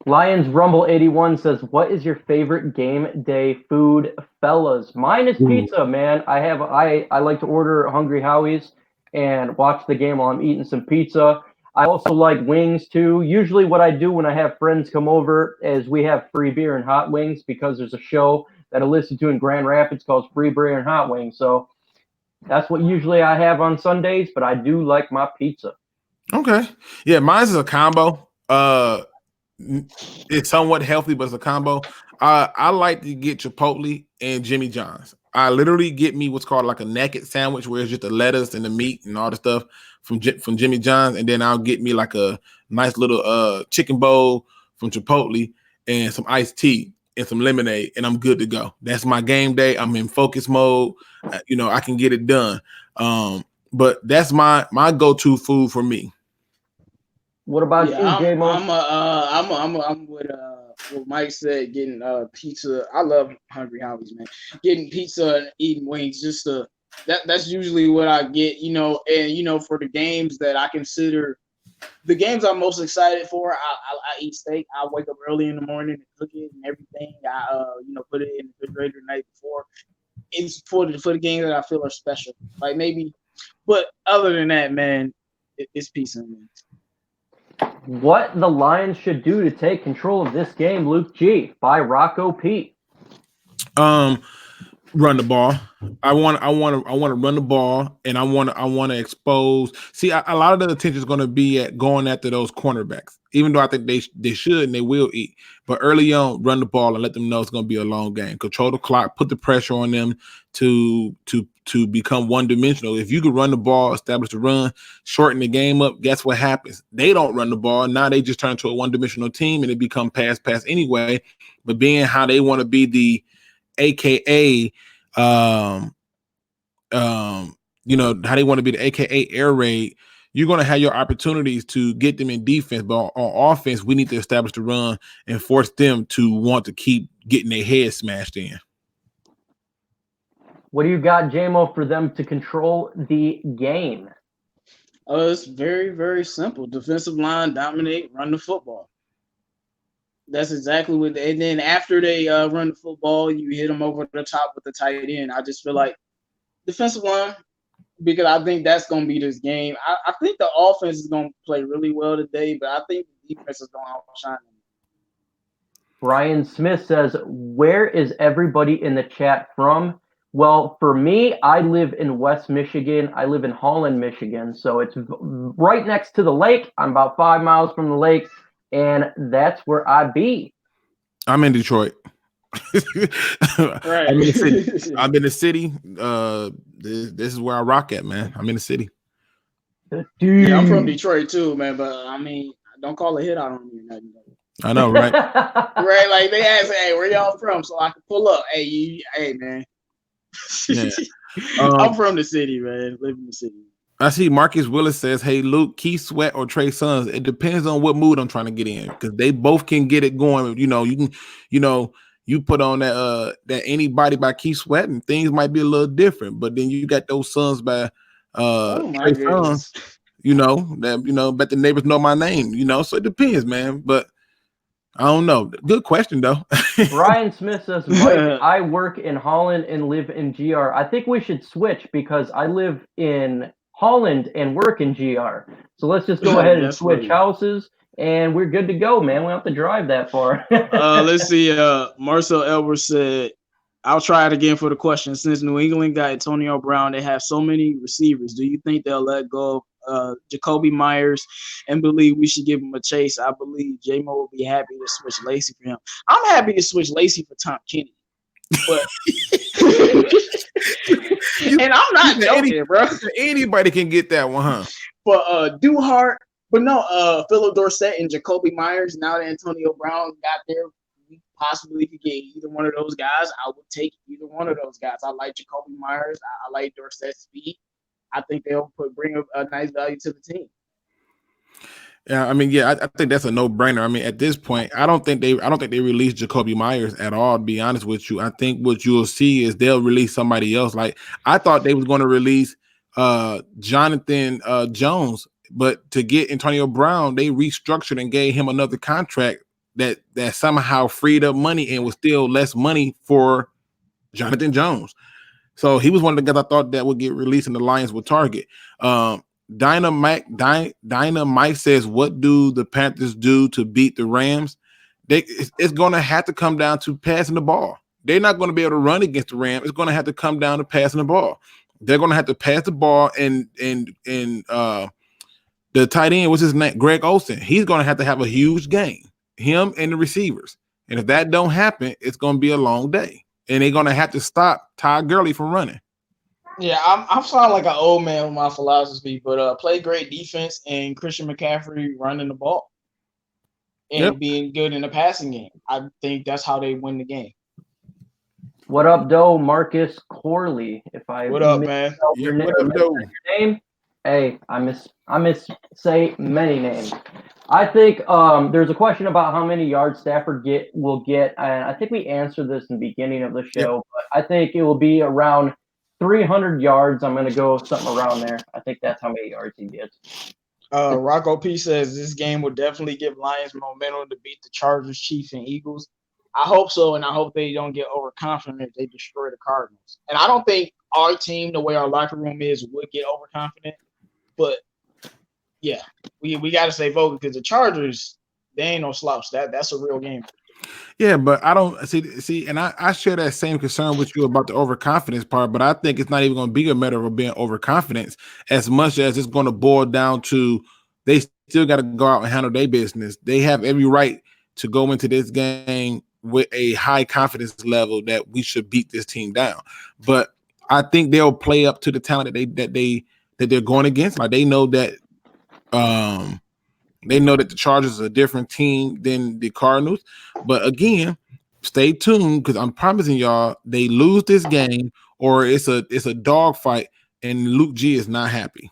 [SPEAKER 1] Lions Rumble 81 says, what is your favorite game day food, fellas? Mine is pizza, man. I like to order Hungry Howie's and watch the game while I'm eating some pizza. I also like wings too. Usually what I do when I have friends come over is we have free beer and hot wings because there's a show that I listen to in Grand Rapids called Free Beer and Hot Wings. So that's what usually I have on Sundays, but I do like my pizza.
[SPEAKER 3] Okay. Yeah, mine's is a combo. It's somewhat healthy, but it's a combo. I like to get Chipotle and Jimmy John's. I literally get me what's called like a naked sandwich, where it's just the lettuce and the meat and all the stuff from Jimmy John's, and then I'll get me like a nice little chicken bowl from Chipotle and some iced tea and some lemonade, and I'm good to go. That's my game day. I'm in focus mode. I can get it done. But that's my go-to food for me.
[SPEAKER 1] What about you, J-Mo?
[SPEAKER 2] I'm with what Mike said, getting pizza. I love Hungry Howie's, man. Getting pizza and eating wings, that's usually what I get, and for the games that I consider the games I'm most excited for, I eat steak. I wake up early in the morning and cook it and everything. I put it in the refrigerator the night before. It's for the games that I feel are special. Like maybe, but other than that, man, it's pizza, man.
[SPEAKER 1] What the Lions should do to take control of this game, Luke G. by Rocco Pete.
[SPEAKER 3] Run the ball. I want to run the ball, and I want to expose. See, a lot of the attention is going to be at going after those cornerbacks. Even though I think they should and they will eat, but early on, run the ball and let them know it's going to be a long game. Control the clock, put the pressure on them to become one dimensional. If you can run the ball, establish the run, shorten the game up, guess what happens? They don't run the ball. Now they just turn into a one dimensional team, and it become pass anyway. But being how they want to be the AKA, you know, how they want to be the AKA air raid, you're going to have your opportunities to get them in defense. But on offense, we need to establish the run and force them to want to keep getting their head smashed in.
[SPEAKER 1] What do you got, JMO, for them to control the game?
[SPEAKER 2] It's very, very simple. Defensive line, dominate, run the football. That's exactly what and then after they run the football, you hit them over the top with the tight end. I just feel like defensive line, because I think that's going to be this game. I think the offense is going to play really well today, but I think the defense is going to outshine them.
[SPEAKER 1] Brian Smith says, where is everybody in the chat from? Well, for me, I live in West Michigan. I live in Holland, Michigan. So it's right next to the lake. I'm about 5 miles from the lake, and that's where I be.
[SPEAKER 3] I'm in Detroit.
[SPEAKER 2] Right.
[SPEAKER 3] I'm in the city. I'm in the city. This is where I rock at, man. I'm in the city.
[SPEAKER 2] Yeah, I'm from Detroit too, man. But I mean, don't call a hit out on me or nothing.
[SPEAKER 3] I know, right?
[SPEAKER 2] Right, like they ask, hey, where y'all from? So I can pull up. Hey, man.
[SPEAKER 3] Yeah.
[SPEAKER 2] I'm from the city, man. Live in the city.
[SPEAKER 3] I see Marcus Willis says, hey, Luke, Keith Sweat or Trey Songz. It depends on what mood I'm trying to get in, because they both can get it going. You know, you can, you put on that Anybody by Keith Sweat and things might be a little different. But then you got those songs by Trey Songz, bet the neighbors know my name, so it depends, man. But I don't know. Good question, though.
[SPEAKER 1] Brian Smith says, Mike, I work in Holland and live in GR. I think we should switch because I live in Holland and work in GR. So let's just go ahead and switch houses, and we're good to go, man. We don't have to drive that far.
[SPEAKER 2] Let's see. Marcel Edwards said, I'll try it again for the question. Since New England got Antonio Brown, they have so many receivers. Do you think they'll let go of Jacoby Myers and believe we should give him a chase? I believe J-Mo will be happy to switch Lacey for him. I'm happy to switch Lacey for Tom Kennedy. But and I'm not joking, bro.
[SPEAKER 3] Anybody can get that one, huh?
[SPEAKER 2] But Duhart, but no, Philip Dorsett and Jacoby Myers. Now that Antonio Brown got there, we possibly could get either one of those guys. I would take either one of those guys. I like Jacoby Myers. I like Dorsett's speed. I think they'll bring a nice value to the team.
[SPEAKER 3] Yeah, I mean, I think that's a no-brainer. I mean, at this point, I don't think they release Jacoby Myers at all, to be honest with you. I think what you'll see is they'll release somebody else. Like, I thought they was going to release Jonathan Jones, but to get Antonio Brown, they restructured and gave him another contract that somehow freed up money and was still less money for Jonathan Jones. So he was one of the guys I thought that would get released and the Lions would target. Dynamite says, what do the Panthers do to beat the Rams? It's going to have to come down to passing the ball. They're not going to be able to run against the Rams. It's going to have to come down to passing the ball. They're going to have to pass the ball, and the tight end, what's his name? Greg Olsen. He's going to have a huge game, him and the receivers. And if that don't happen, it's going to be a long day. And they're going to have to stop Todd Gurley from running.
[SPEAKER 2] Yeah, I'm sounding like an old man with my philosophy, but play great defense and Christian McCaffrey running the ball and being good in the passing game. I think that's how they win the game.
[SPEAKER 1] What up, Doe? Marcus Corley.
[SPEAKER 2] What up, man?
[SPEAKER 1] Your name? Hey, I miss say many names. I think there's a question about how many yards Stafford will get, and I think we answered this in the beginning of the show. But I think it will be around 300 yards. I'm going to go something around there. I think that's how many yards he gets.
[SPEAKER 2] Rocco P says this game will definitely give Lions momentum to beat the Chargers, Chiefs, and Eagles. I hope so, and I hope they don't get overconfident if they destroy the Cardinals. And I don't think our team, the way our locker room is, would get overconfident. But yeah, we got to stay focused because the Chargers, they ain't no slouch. That's a real game.
[SPEAKER 3] Yeah, but I don't see, and I share that same concern with you about the overconfidence part, but I think it's not even going to be a matter of being overconfident as much as it's going to boil down to they still got to go out and handle their business. They have every right to go into this game with a high confidence level that we should beat this team down. But I think they'll play up to the talent that they're going against. Like um they know that the Chargers are a different team than the Cardinals. But again, stay tuned because I'm promising y'all they lose this game or it's a dogfight and Luke G is not happy.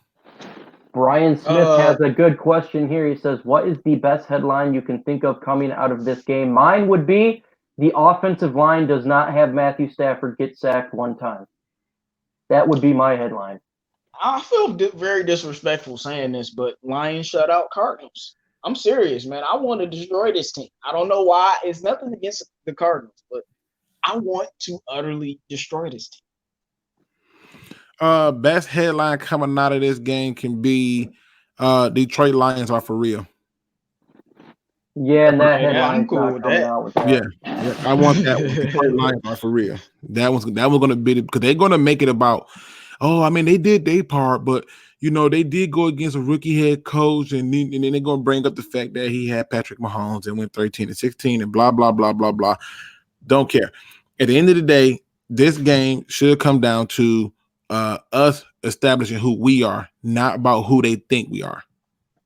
[SPEAKER 1] Brian Smith has a good question here. He says, what is the best headline you can think of coming out of this game? Mine would be the offensive line does not have Matthew Stafford get sacked one time. That would be my headline.
[SPEAKER 2] I feel very disrespectful saying this, but Lions shut out Cardinals. I'm serious, man. I want to destroy this team. I don't know why. It's nothing against the Cardinals, but I want to utterly destroy this team.
[SPEAKER 3] Best headline coming out of this game can be Detroit Lions are for real.
[SPEAKER 1] Yeah, and that
[SPEAKER 2] Yeah,
[SPEAKER 1] headline's
[SPEAKER 2] I'm cool
[SPEAKER 1] not
[SPEAKER 2] with
[SPEAKER 1] coming
[SPEAKER 2] that.
[SPEAKER 1] out with that.
[SPEAKER 3] Yeah, I want that one. Detroit Lions are for real. That was going to be because they're going to make it about. Oh, I mean, they did their part, but you know they did go against a rookie head coach, and then they're going to bring up the fact that he had Patrick Mahomes and went 13-16 and blah blah blah blah blah. Don't care. At the end of the day, this game should come down to us establishing who we are, not about who they think we are.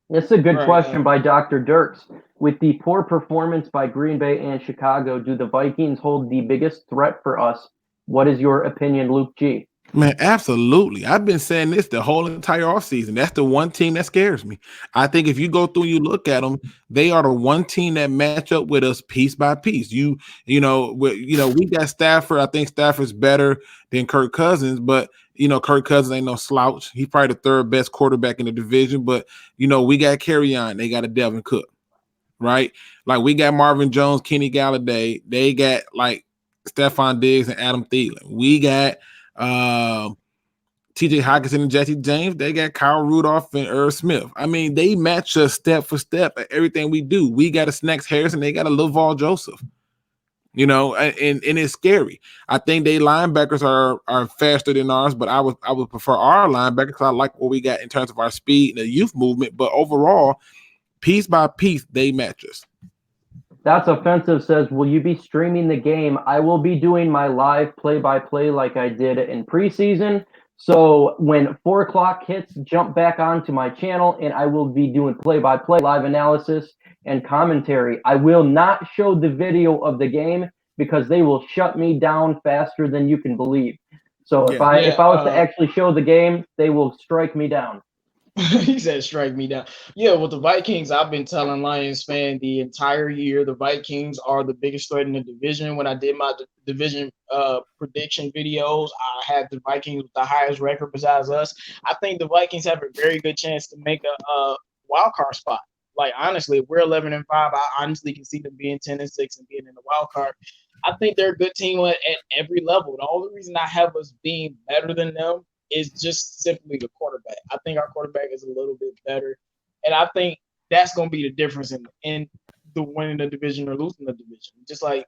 [SPEAKER 1] This is a good question by Dr. Dirks. With the poor performance by Green Bay and Chicago, do the Vikings hold the biggest threat for us? What is your opinion, Luke G?
[SPEAKER 3] Man, absolutely. I've been saying this the whole entire offseason. That's the one team that scares me. I think if you go through, you look at them, they are the one team that match up with us piece by piece. We got Stafford. I think Stafford's better than Kirk Cousins, but Kirk Cousins ain't no slouch. He's probably the third best quarterback in the division. But we got Carry-On. They got a Devin Cook, right? Like we got Marvin Jones, Kenny Galladay. They got like Stephon Diggs and Adam Thielen. We got TJ Hockenson and Jesse James. They got Kyle Rudolph and Irv Smith. I mean, they match us step for step at everything we do. We got a Snacks Harrison. They got a LaVar Joseph. And it's scary. I think they linebackers are faster than ours, but I would prefer our linebackers because I like what we got in terms of our speed and the youth movement. But overall, piece by piece, they match us.
[SPEAKER 1] That's Offensive says, will you be streaming the game? I will be doing my live play-by-play like I did in preseason. So when 4 o'clock hits, jump back onto my channel, and I will be doing play-by-play, live analysis, and commentary. I will not show the video of the game because they will shut me down faster than you can believe. So if I was to actually show the game, they will strike me down.
[SPEAKER 2] He said strike me down. Yeah, with the Vikings, I've been telling Lions fan the entire year the Vikings are the biggest threat in the division. When I did my division prediction videos, I had the Vikings with the highest record besides us. I think the Vikings have a very good chance to make a wild card spot. Like honestly, if we're 11-5, I honestly can see them being 10-6 and being in the wild card. I think they're a good team at every level. The only reason I have us being better than them is just simply the quarterback. I think our quarterback is a little bit better. And I think that's going to be the difference in the winning the division or losing the division. Just like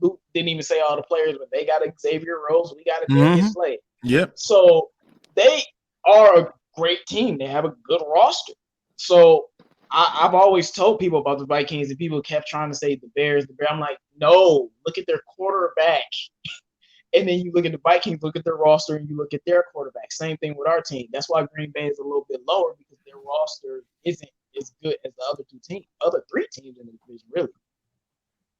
[SPEAKER 2] Luke didn't even say all the players, but they got Xavier Rose. We got a Darius Slade.
[SPEAKER 3] Yep.
[SPEAKER 2] So they are a great team. They have a good roster. So I've always told people about the Vikings, and people kept trying to say the Bears. I'm like, no, look at their quarterback. And then you look at the Vikings, look at their roster, and you look at their quarterback. Same thing with our team. That's why Green Bay is a little bit lower because their roster isn't as good as the other three teams in the division, really.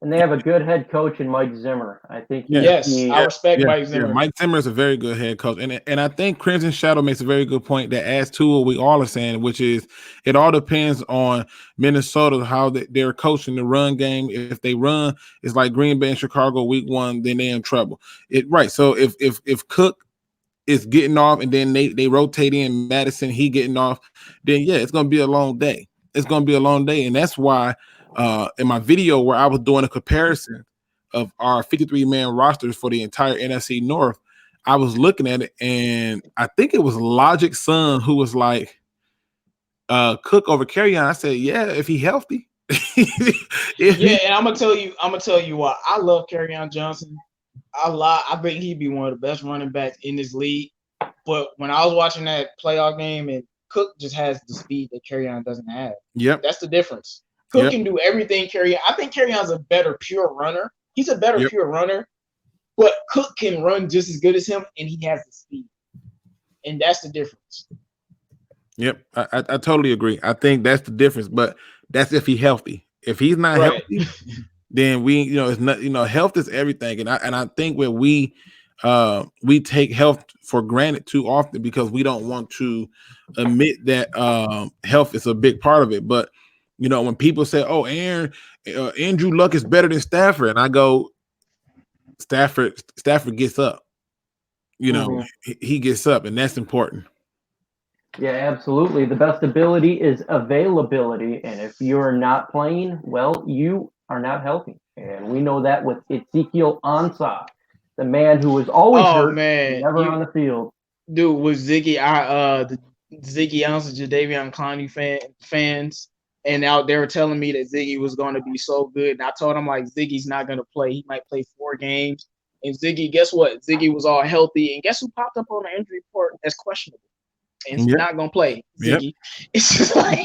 [SPEAKER 1] And they have a good head coach in Mike Zimmer. I think
[SPEAKER 2] I respect Mike Zimmer.
[SPEAKER 3] Yeah, Mike Zimmer is a very good head coach. And I think Crimson Shadow makes a very good point that adds to what we all are saying, which is it all depends on Minnesota, how they're coaching the run game. If they run, it's like Green Bay and Chicago week 1, then they're in trouble. So if Cook is getting off and then they rotate in Madison, he getting off, then it's gonna be a long day. It's gonna be a long day. And that's why in my video where I was doing a comparison of our 53-man rosters for the entire NFC North, I was looking at it, and I think it was Logic's son who was like, Cook over Kerryon. I said, yeah, if he healthy.
[SPEAKER 2] Yeah, and I'm gonna tell you why. I love Kerryon Johnson. I think he'd be one of the best running backs in this league. But when I was watching that playoff game, and Cook just has the speed that Kerryon doesn't have.
[SPEAKER 3] Yep.
[SPEAKER 2] That's the difference. Cook can do everything Kerryon. I think Kerryon's a better pure runner. He's a better pure runner, but Cook can run just as good as him, and he has the speed. And that's the difference.
[SPEAKER 3] Yep, I totally agree. I think that's the difference, but that's if he's healthy. If he's not healthy, then it's not, health is everything. And I think where we take health for granted too often because we don't want to admit that health is a big part of it. But when people say, "Oh, Andrew Luck is better than Stafford," and I go, Stafford gets up. He gets up, and that's important.
[SPEAKER 1] Yeah, absolutely. The best ability is availability. And if you're not playing, well, you are not healthy. And we know that with Ezekiel Ansah, the man who was always hurt, never on the field.
[SPEAKER 2] Dude, with Ziggy, the Ziggy Ansah, Jadeveon Clowney fans, and out there telling me that Ziggy was going to be so good. And I told him, like, Ziggy's not going to play. He might play 4 games. And Ziggy, guess what? Ziggy was all healthy. And guess who popped up on the injury report as questionable? And he's not gonna play, Ziggy. Yep. It's just like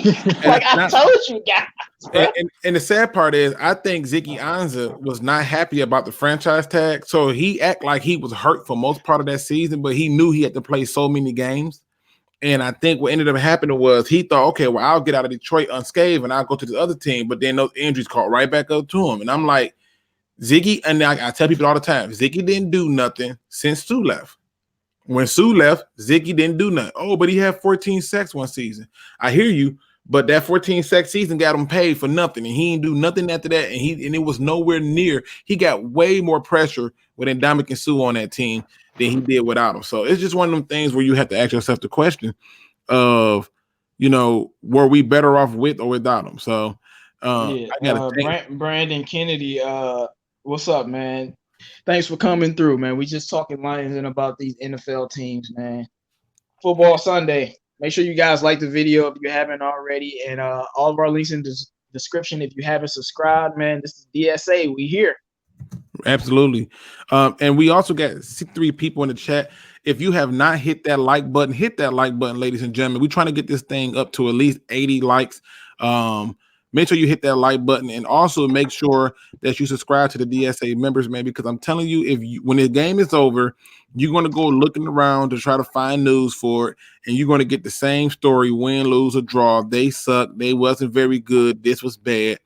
[SPEAKER 2] I told you guys.
[SPEAKER 3] And the sad part is, I think Ziggy Ansah was not happy about the franchise tag, so he act like he was hurt for most part of that season, but he knew he had to play so many games. And I think what ended up happening was he thought, okay, well, I'll get out of Detroit unscathed and I'll go to the other team. But then those injuries caught right back up to him, and I'm like, Ziggy, and I tell people all the time, Ziggy didn't do nothing since Sue left. When Sue left, Ziggy didn't do nothing. Oh, but he had 14 sacks one season. I hear you, but that 14 sack season got him paid for nothing, and he didn't do nothing after that. And it was nowhere near. He got way more pressure with Ndamukong Suh on that team than he did without him. So it's just one of them things where you have to ask yourself the question of, were we better off with or without him? So
[SPEAKER 2] I gotta Brandon Kennedy, what's up, man? Thanks for coming through, man. We just talking Lions and about these NFL teams, man. Football Sunday. Make sure you guys like the video if you haven't already, and all of our links in the description if you haven't subscribed, man. This is DSA. We here.
[SPEAKER 3] Absolutely. And we also got 63 people in the chat. If you have not hit that like button, hit that like button, ladies and gentlemen. We're trying to get this thing up to at least 80 likes. Make sure you hit that like button, and also make sure that you subscribe to the DSA members, man, because I'm telling you, when the game is over, you're going to go looking around to try to find news for it, and you're going to get the same story, win, lose, or draw. They suck. They wasn't very good. This was bad.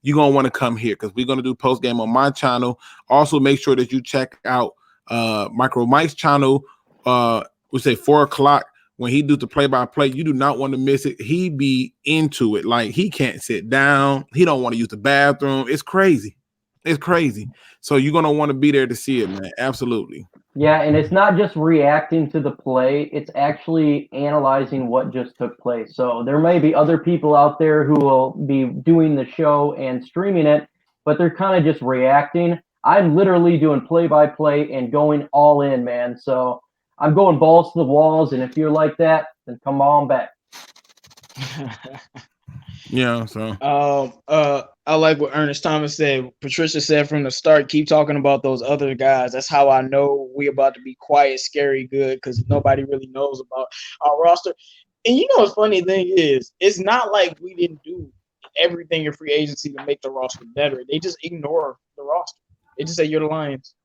[SPEAKER 3] You're going to want to come here because we're going to do post game on my channel. Also, make sure that you check out Micro Mike's channel. We say 4 o'clock. When he do the play-by-play, you do not want to miss it. He be into it. Like, he can't sit down. He don't want to use the bathroom. It's crazy. It's crazy. So you're going to want to be there to see it, man. Absolutely.
[SPEAKER 1] Yeah, and it's not just reacting to the play. It's actually analyzing what just took place. So there may be other people out there who will be doing the show and streaming it, but they're kind of just reacting. I'm literally doing play-by-play and going all in, man. So I'm going balls to the walls, and if you're like that, then come on back.
[SPEAKER 3] Yeah, so
[SPEAKER 2] I like what Ernest Thomas said. Patricia said from the start, keep talking about those other guys. That's how I know we about to be quiet, scary, good, because nobody really knows about our roster. And what's funny thing is, it's not like we didn't do everything in free agency to make the roster better. They just ignore the roster. They just say you're the Lions.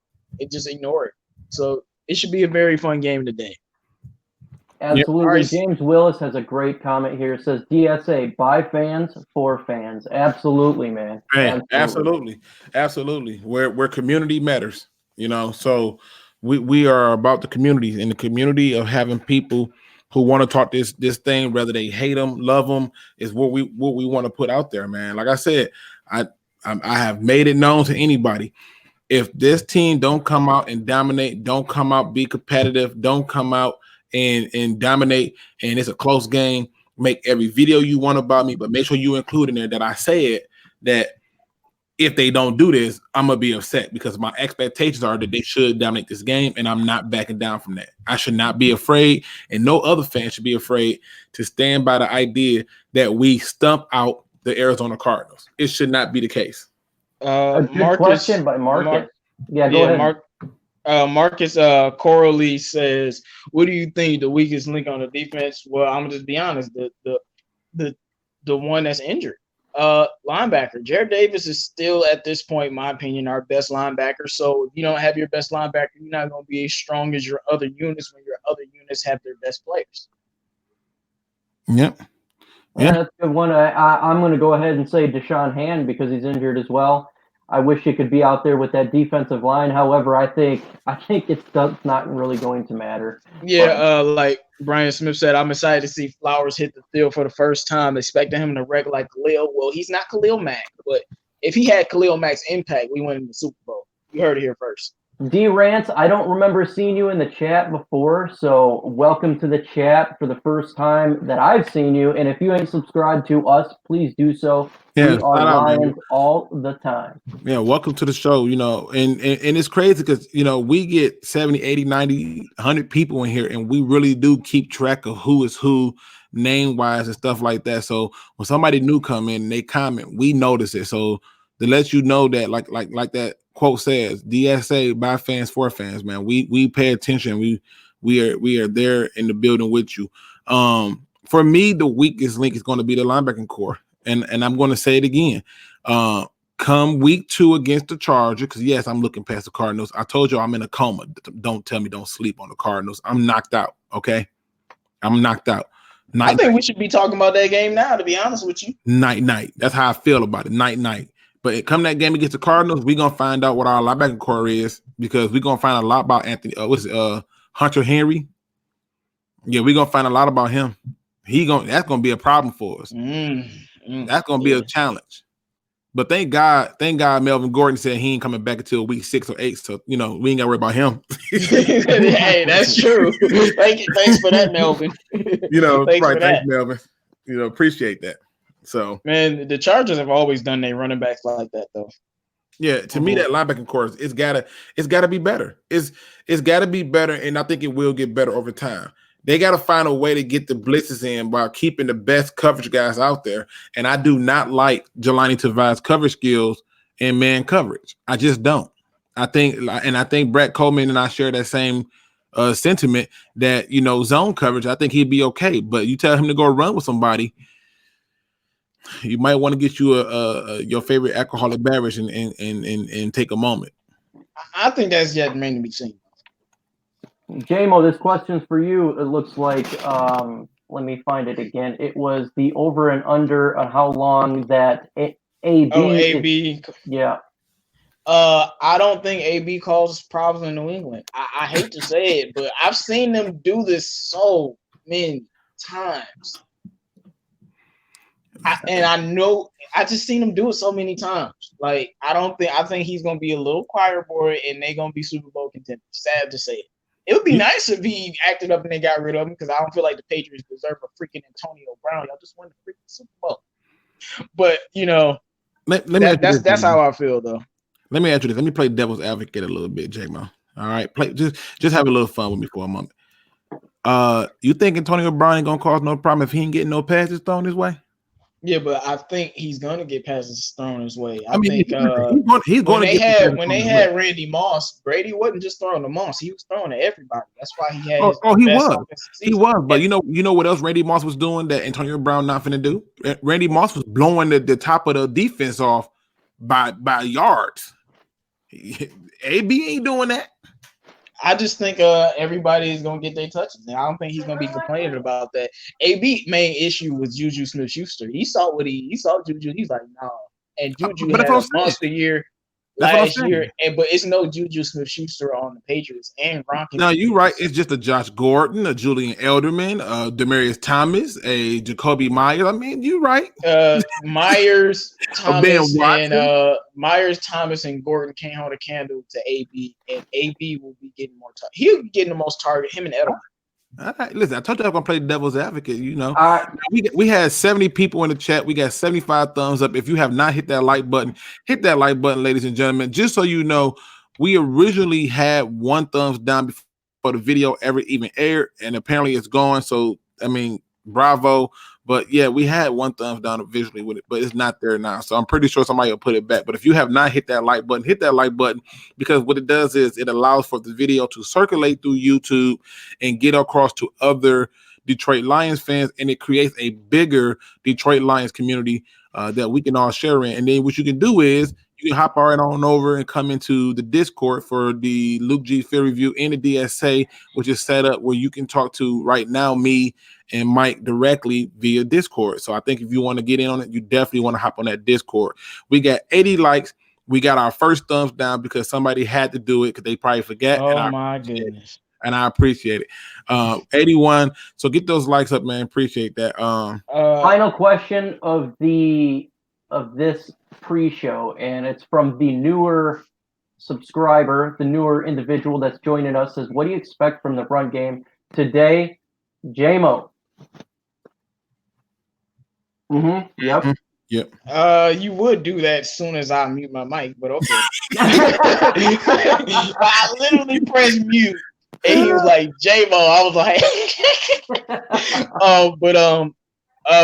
[SPEAKER 2] They just ignore it. So it should be a very fun game today.
[SPEAKER 1] Absolutely. Right. James Willis has a great comment here. It says DSA, by fans, for fans. Absolutely, man.
[SPEAKER 3] Absolutely. Where community matters, So we are about the community, and the community of having people who want to talk this thing, whether they hate them, love them, is what we want to put out there, man. Like I said, I have made it known to anybody. If this team don't come out and dominate, don't come out, be competitive, don't come out and dominate, and it's a close game, make every video you want about me, but make sure you include in there that I said that if they don't do this, I'm gonna be upset because my expectations are that they should dominate this game, and I'm not backing down from that. I should not be afraid, and no other fan should be afraid to stand by the idea that we stump out the Arizona Cardinals. It should not be the case.
[SPEAKER 1] A good question by Marcus. Go ahead.
[SPEAKER 2] Marcus Corley says, "What do you think the weakest link on the defense?" Well, I'm gonna just be honest. The one that's injured, linebacker Jared Davis is still at this point, in my opinion, our best linebacker. So if you don't have your best linebacker, you're not gonna be as strong as your other units when your other units have their best players.
[SPEAKER 3] Yep.
[SPEAKER 1] Yeah, that's a good one. I'm going to go ahead and say Deshaun Hand because he's injured as well. I wish he could be out there with that defensive line. However, I think it's not really going to matter.
[SPEAKER 2] Yeah, like Brian Smith said, I'm excited to see Flowers hit the field for the first time, expecting him to wreck like Khalil. Well, he's not Khalil Mack, but if he had Khalil Mack's impact, we win in the Super Bowl. You heard it here first.
[SPEAKER 1] D Rance, I don't remember seeing you in the chat before, so welcome to the chat for the first time that I've seen you. And if you ain't subscribed to us, please do so.
[SPEAKER 3] Yeah,
[SPEAKER 1] we are Lions all the time.
[SPEAKER 3] Yeah, welcome to the show. And it's crazy because we get 70, 80, 90, 100 people in here, and we really do keep track of who is who, name wise and stuff like that. So when somebody new come in and they comment, we notice it. So to let you know that, like that quote says, DSA by fans for fans, man. We pay attention. We are there in the building with you. For me, the weakest link is going to be the linebacking core, and I'm going to say it again. Come week 2 against the Chargers, because yes, I'm looking past the Cardinals. I told you I'm in a coma. Don't tell me don't sleep on the Cardinals. I'm knocked out. Okay, I'm knocked out.
[SPEAKER 2] I think we should be talking about that game now, to be honest with you.
[SPEAKER 3] Night. That's how I feel about it. Night. But come that game against the Cardinals, we're gonna find out what our linebacker core is, because we're gonna find a lot about Anthony. Hunter Henry. Yeah, we're gonna find a lot about him. That's gonna be a problem for us. That's gonna be a challenge. But thank God Melvin Gordon said he ain't coming back until week 6 or 8. So we ain't gotta worry about him.
[SPEAKER 2] Hey, that's true. Thanks for that, Melvin.
[SPEAKER 3] Thanks, Melvin. Appreciate that. So,
[SPEAKER 2] man, the Chargers have always done their running backs like that, though.
[SPEAKER 3] Yeah, to me, that linebacking core, it's gotta be better. It's gotta be better, and I think it will get better over time. They gotta find a way to get the blitzes in while keeping the best coverage guys out there. And I do not like Jelani Tavares' coverage skills in man coverage. I just don't. I think Brett Coleman and I share that same sentiment that zone coverage. I think he'd be okay, but you tell him to go run with somebody, you might want to get you your favorite alcoholic beverage and take a moment.
[SPEAKER 2] I think that's yet remain to be seen.
[SPEAKER 1] JMO, this question's for you. It looks like, let me find it again. It was the over and under on how long that AB. Yeah.
[SPEAKER 2] I don't think AB causes problems in New England. I hate to say it, but I've seen them do this so many times. I just seen him do it so many times. Like, I think he's gonna be a little choir boy, and they're gonna be Super Bowl contenders. Sad to say it. It would be nice if he acted up and they got rid of him, because I don't feel like the Patriots deserve a freaking Antonio Brown. Y'all just won the freaking Super Bowl. But that's how I feel, though.
[SPEAKER 3] Let me ask you this. Let me play devil's advocate a little bit, J-Mo. All right, just have a little fun with me for a moment. You think Antonio Brown ain't gonna cause no problem if he ain't getting no passes thrown his way?
[SPEAKER 2] Yeah, but I think he's gonna get passes thrown his way.
[SPEAKER 3] I mean, he's going to
[SPEAKER 2] when they had Randy Moss, Brady wasn't just throwing to Moss; he was throwing to everybody. That's why he had.
[SPEAKER 3] He was. But you know what else Randy Moss was doing that Antonio Brown not finna do? Randy Moss was blowing the top of the defense off by yards. AB ain't doing that.
[SPEAKER 2] I just think everybody is gonna get their touches, and I don't think he's gonna be complaining about that. AB main issue was Juju Smith-Schuster. He saw Juju. He's like, no, and Juju had a monster year last year, but it's no Juju Smith-Schuster on the Patriots and Gronk.
[SPEAKER 3] No, you're right. It's just a Josh Gordon, a Julian Edelman, Demaryius Thomas, a Jacoby Myers. I mean, you're right.
[SPEAKER 2] Myers, Thomas, and Gordon can't hold a candle to AB, and AB will be getting more target. He'll be getting the most target. Him and Edelman.
[SPEAKER 3] All right, listen, I told you I was gonna play devil's advocate. You know,
[SPEAKER 1] Uh,
[SPEAKER 3] we had 70 people in the chat. We got 75 thumbs up. If you have not hit that like button, hit that like button, ladies and gentlemen. Just so you know, we originally had 1 thumbs down before the video ever even aired, and apparently it's gone. So I mean, bravo. But yeah, we had 1 thumbs down visually with it, but it's not there now. So I'm pretty sure somebody will put it back. But if you have not hit that like button, hit that like button, because what it does is it allows for the video to circulate through YouTube and get across to other Detroit Lions fans, and it creates a bigger Detroit Lions community that we can all share in. And then what you can do is you can hop right on over and come into the Discord for the Luke G Field Review and the DSA, which is set up where you can talk to right now me and Mike directly via Discord. So I think if you want to get in on it, you definitely want to hop on that Discord. We got 80 likes. We got our first thumbs down because somebody had to do it because they probably forget.
[SPEAKER 2] Oh my goodness.
[SPEAKER 3] And I appreciate it. 81. So get those likes up, man. Appreciate that.
[SPEAKER 1] Final question of this pre-show, and it's from the newer subscriber, the newer individual that's joining us. Says, what do you expect from the run game today, JMO? Yep.
[SPEAKER 3] Yep.
[SPEAKER 2] You would do that as soon as I mute my mic, but okay. I literally pressed mute, and he was like, "J-Mo." I was like, what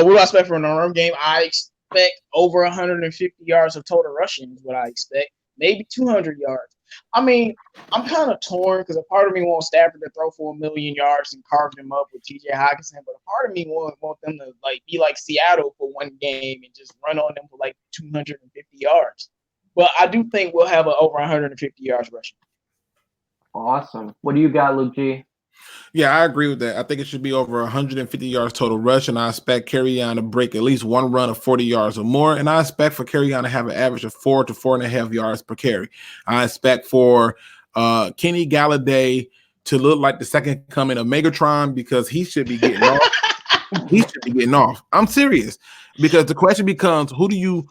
[SPEAKER 2] do I expect from the run game? I expect over 150 yards of total rushing is what I expect. Maybe 200 yards. I mean, I'm kind of torn because a part of me wants Stafford to throw for 1,000,000 yards and carve them up with T.J. Hockenson, but a part of me want them to like be like Seattle for one game and just run on them for like 250 yards. But I do think we'll have over 150 yards rushing.
[SPEAKER 1] Awesome. What do you got, Luke G?
[SPEAKER 3] Yeah, I agree with that. I think it should be over 150 yards total rush, and I expect Kerryon to break at least one run of 40 yards or more, and I expect for Kerryon to have an average of 4 to 4.5 yards per carry. I expect for Kenny Galladay to look like the second coming of Megatron because he should be getting off. He should be getting off. I'm serious, because the question becomes, who do you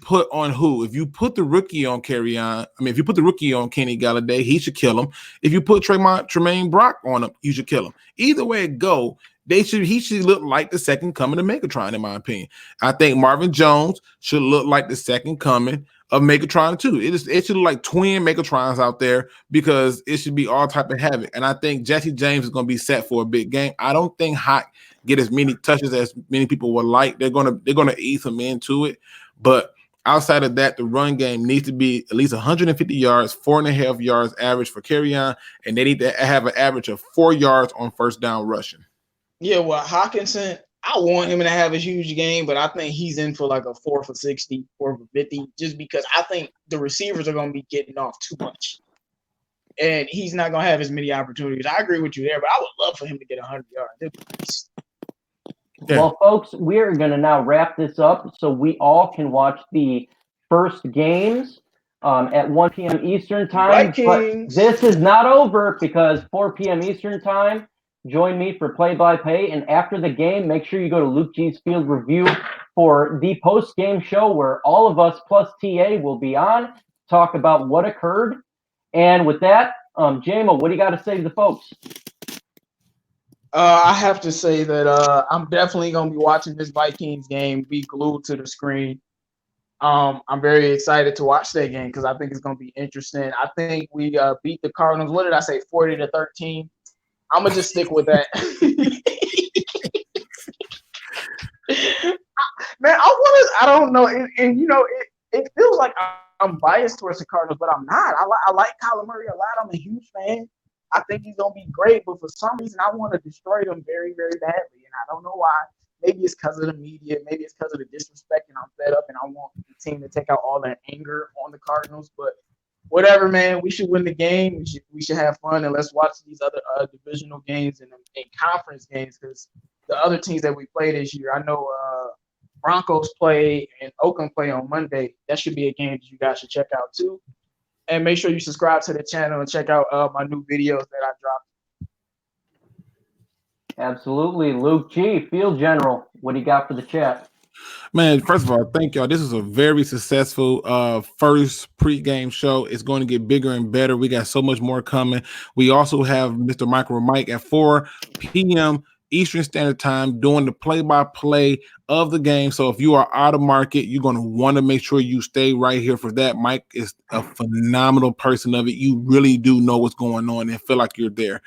[SPEAKER 3] put on who? If you put the rookie on if you put the rookie on Kenny Galladay, he should kill him. If you put Tremaine Brock on him, you should kill him. Either way it go, he should look like the second coming of Megatron, in my opinion. I think Marvin Jones should look like the second coming of Megatron too. It should look like twin Megatrons out there, because it should be all type of havoc. And I think Jesse James is going to be set for a big game. I don't think Hawk get as many touches as many people would like. They're gonna ease him into it. But outside of that, the run game needs to be at least 150 yards, 4.5 yards average for Kerryon, and they need to have an average of 4 yards on first down rushing.
[SPEAKER 2] Yeah, well, Hockenson, I want him to have a huge game, but I think he's in for like a 4 for 60, 4 for 50, just because I think the receivers are going to be getting off too much. And he's not going to have as many opportunities. I agree with you there, but I would love for him to get 100 yards.
[SPEAKER 1] Yeah. Well, folks, we are going to now wrap this up so we all can watch the first games at 1 p.m. Eastern time. But this is not over, because 4 p.m. Eastern time, join me for play-by-play. And after the game, make sure you go to Luke G's Field Review for the post-game show where all of us plus TA will be on, talk about what occurred. And with that, JMO, what do you got to say to the folks?
[SPEAKER 2] I have to say that I'm definitely going to be watching this Vikings game, be glued to the screen. I'm very excited to watch that game because I think it's going to be interesting. I think we beat the Cardinals. What did I say, 40-13? I'm going to just stick with that. Man, I don't know. And you know, it feels like I'm biased towards the Cardinals, but I'm not. I like Kyler Murray a lot. I'm a huge fan. I think he's going to be great, but for some reason, I want to destroy them very, very badly, and I don't know why. Maybe it's because of the media. Maybe it's because of the disrespect, and I'm fed up, and I want the team to take out all that anger on the Cardinals. But whatever, man, we should win the game. We should have fun, and let's watch these other divisional games and conference games, because the other teams that we play this year, I know Broncos play and Oakland play on Monday. That should be a game that you guys should check out too. And make sure you subscribe to the channel and check out my new videos that I dropped.
[SPEAKER 1] Absolutely. Luke G, Field General, what do you got for the chat?
[SPEAKER 3] Man, first of all, thank y'all. This is a very successful first pregame show. It's going to get bigger and better. We got so much more coming. We also have Mr. Michael Mike at 4 p.m. Eastern Standard Time doing the play-by-play of the game. So if you are out of market, you're going to want to make sure you stay right here for that. Mike is a phenomenal person of it. You really do know what's going on and feel like you're there.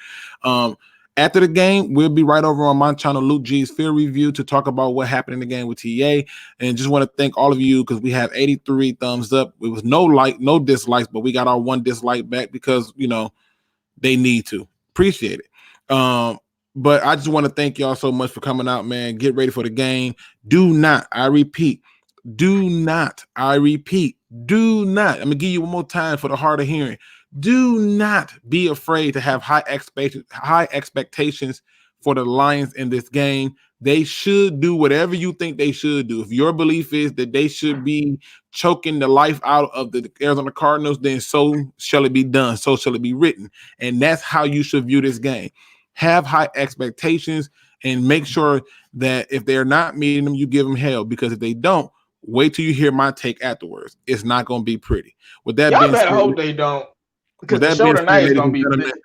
[SPEAKER 3] After the game, we'll be right over on my channel, Luke G's Field Review, to talk about what happened in the game with TA. And just want to thank all of you because we have 83 thumbs up. It was no dislikes, but we got our one dislike back because, they need to. Appreciate it. But I just want to thank y'all so much for coming out, man. Get ready for the game. I repeat, do not. I'm going to give you one more time for the hard of hearing. Do not be afraid to have high expectations for the Lions in this game. They should do whatever you think they should do. If your belief is that they should be choking the life out of the Arizona Cardinals, then so shall it be done. So shall it be written. And that's how you should view this game. Have high expectations and make sure that if they're not meeting them, you give them hell. Because if they don't, wait till you hear my take afterwards. It's not going to be pretty. With that
[SPEAKER 2] Y'all
[SPEAKER 3] being
[SPEAKER 2] better
[SPEAKER 3] said,
[SPEAKER 2] hope they don't. Because
[SPEAKER 3] with
[SPEAKER 2] the
[SPEAKER 3] that
[SPEAKER 2] show
[SPEAKER 3] being
[SPEAKER 2] tonight
[SPEAKER 3] said,
[SPEAKER 2] is
[SPEAKER 3] ladies
[SPEAKER 2] going
[SPEAKER 3] and
[SPEAKER 2] to be
[SPEAKER 3] gentlemen,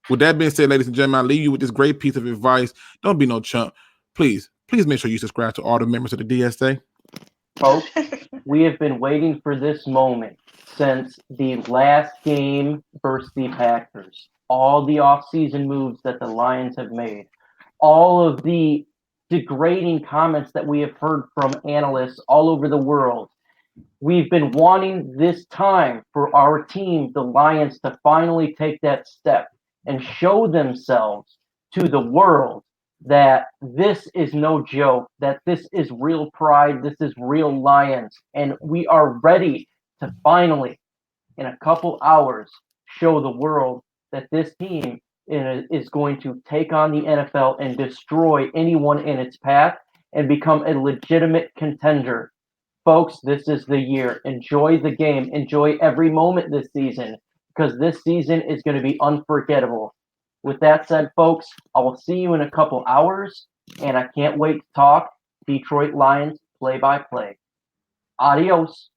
[SPEAKER 3] with that being said, ladies and gentlemen, I'll leave you with this great piece of advice. Don't be no chump. Please make sure you subscribe to all the members of the DSA.
[SPEAKER 1] Folks, we have been waiting for this moment since the last game versus the Packers. All the offseason moves that the Lions have made, all of the degrading comments that we have heard from analysts all over the world. We've been wanting this time for our team, the Lions, to finally take that step and show themselves to the world that this is no joke, that this is real pride, this is real Lions, and we are ready to finally, in a couple hours, show the world that this team is going to take on the NFL and destroy anyone in its path and become a legitimate contender. Folks, this is the year. Enjoy the game. Enjoy every moment this season because this season is going to be unforgettable. With that said, folks, I will see you in a couple hours, and I can't wait to talk Detroit Lions play by play. Adios.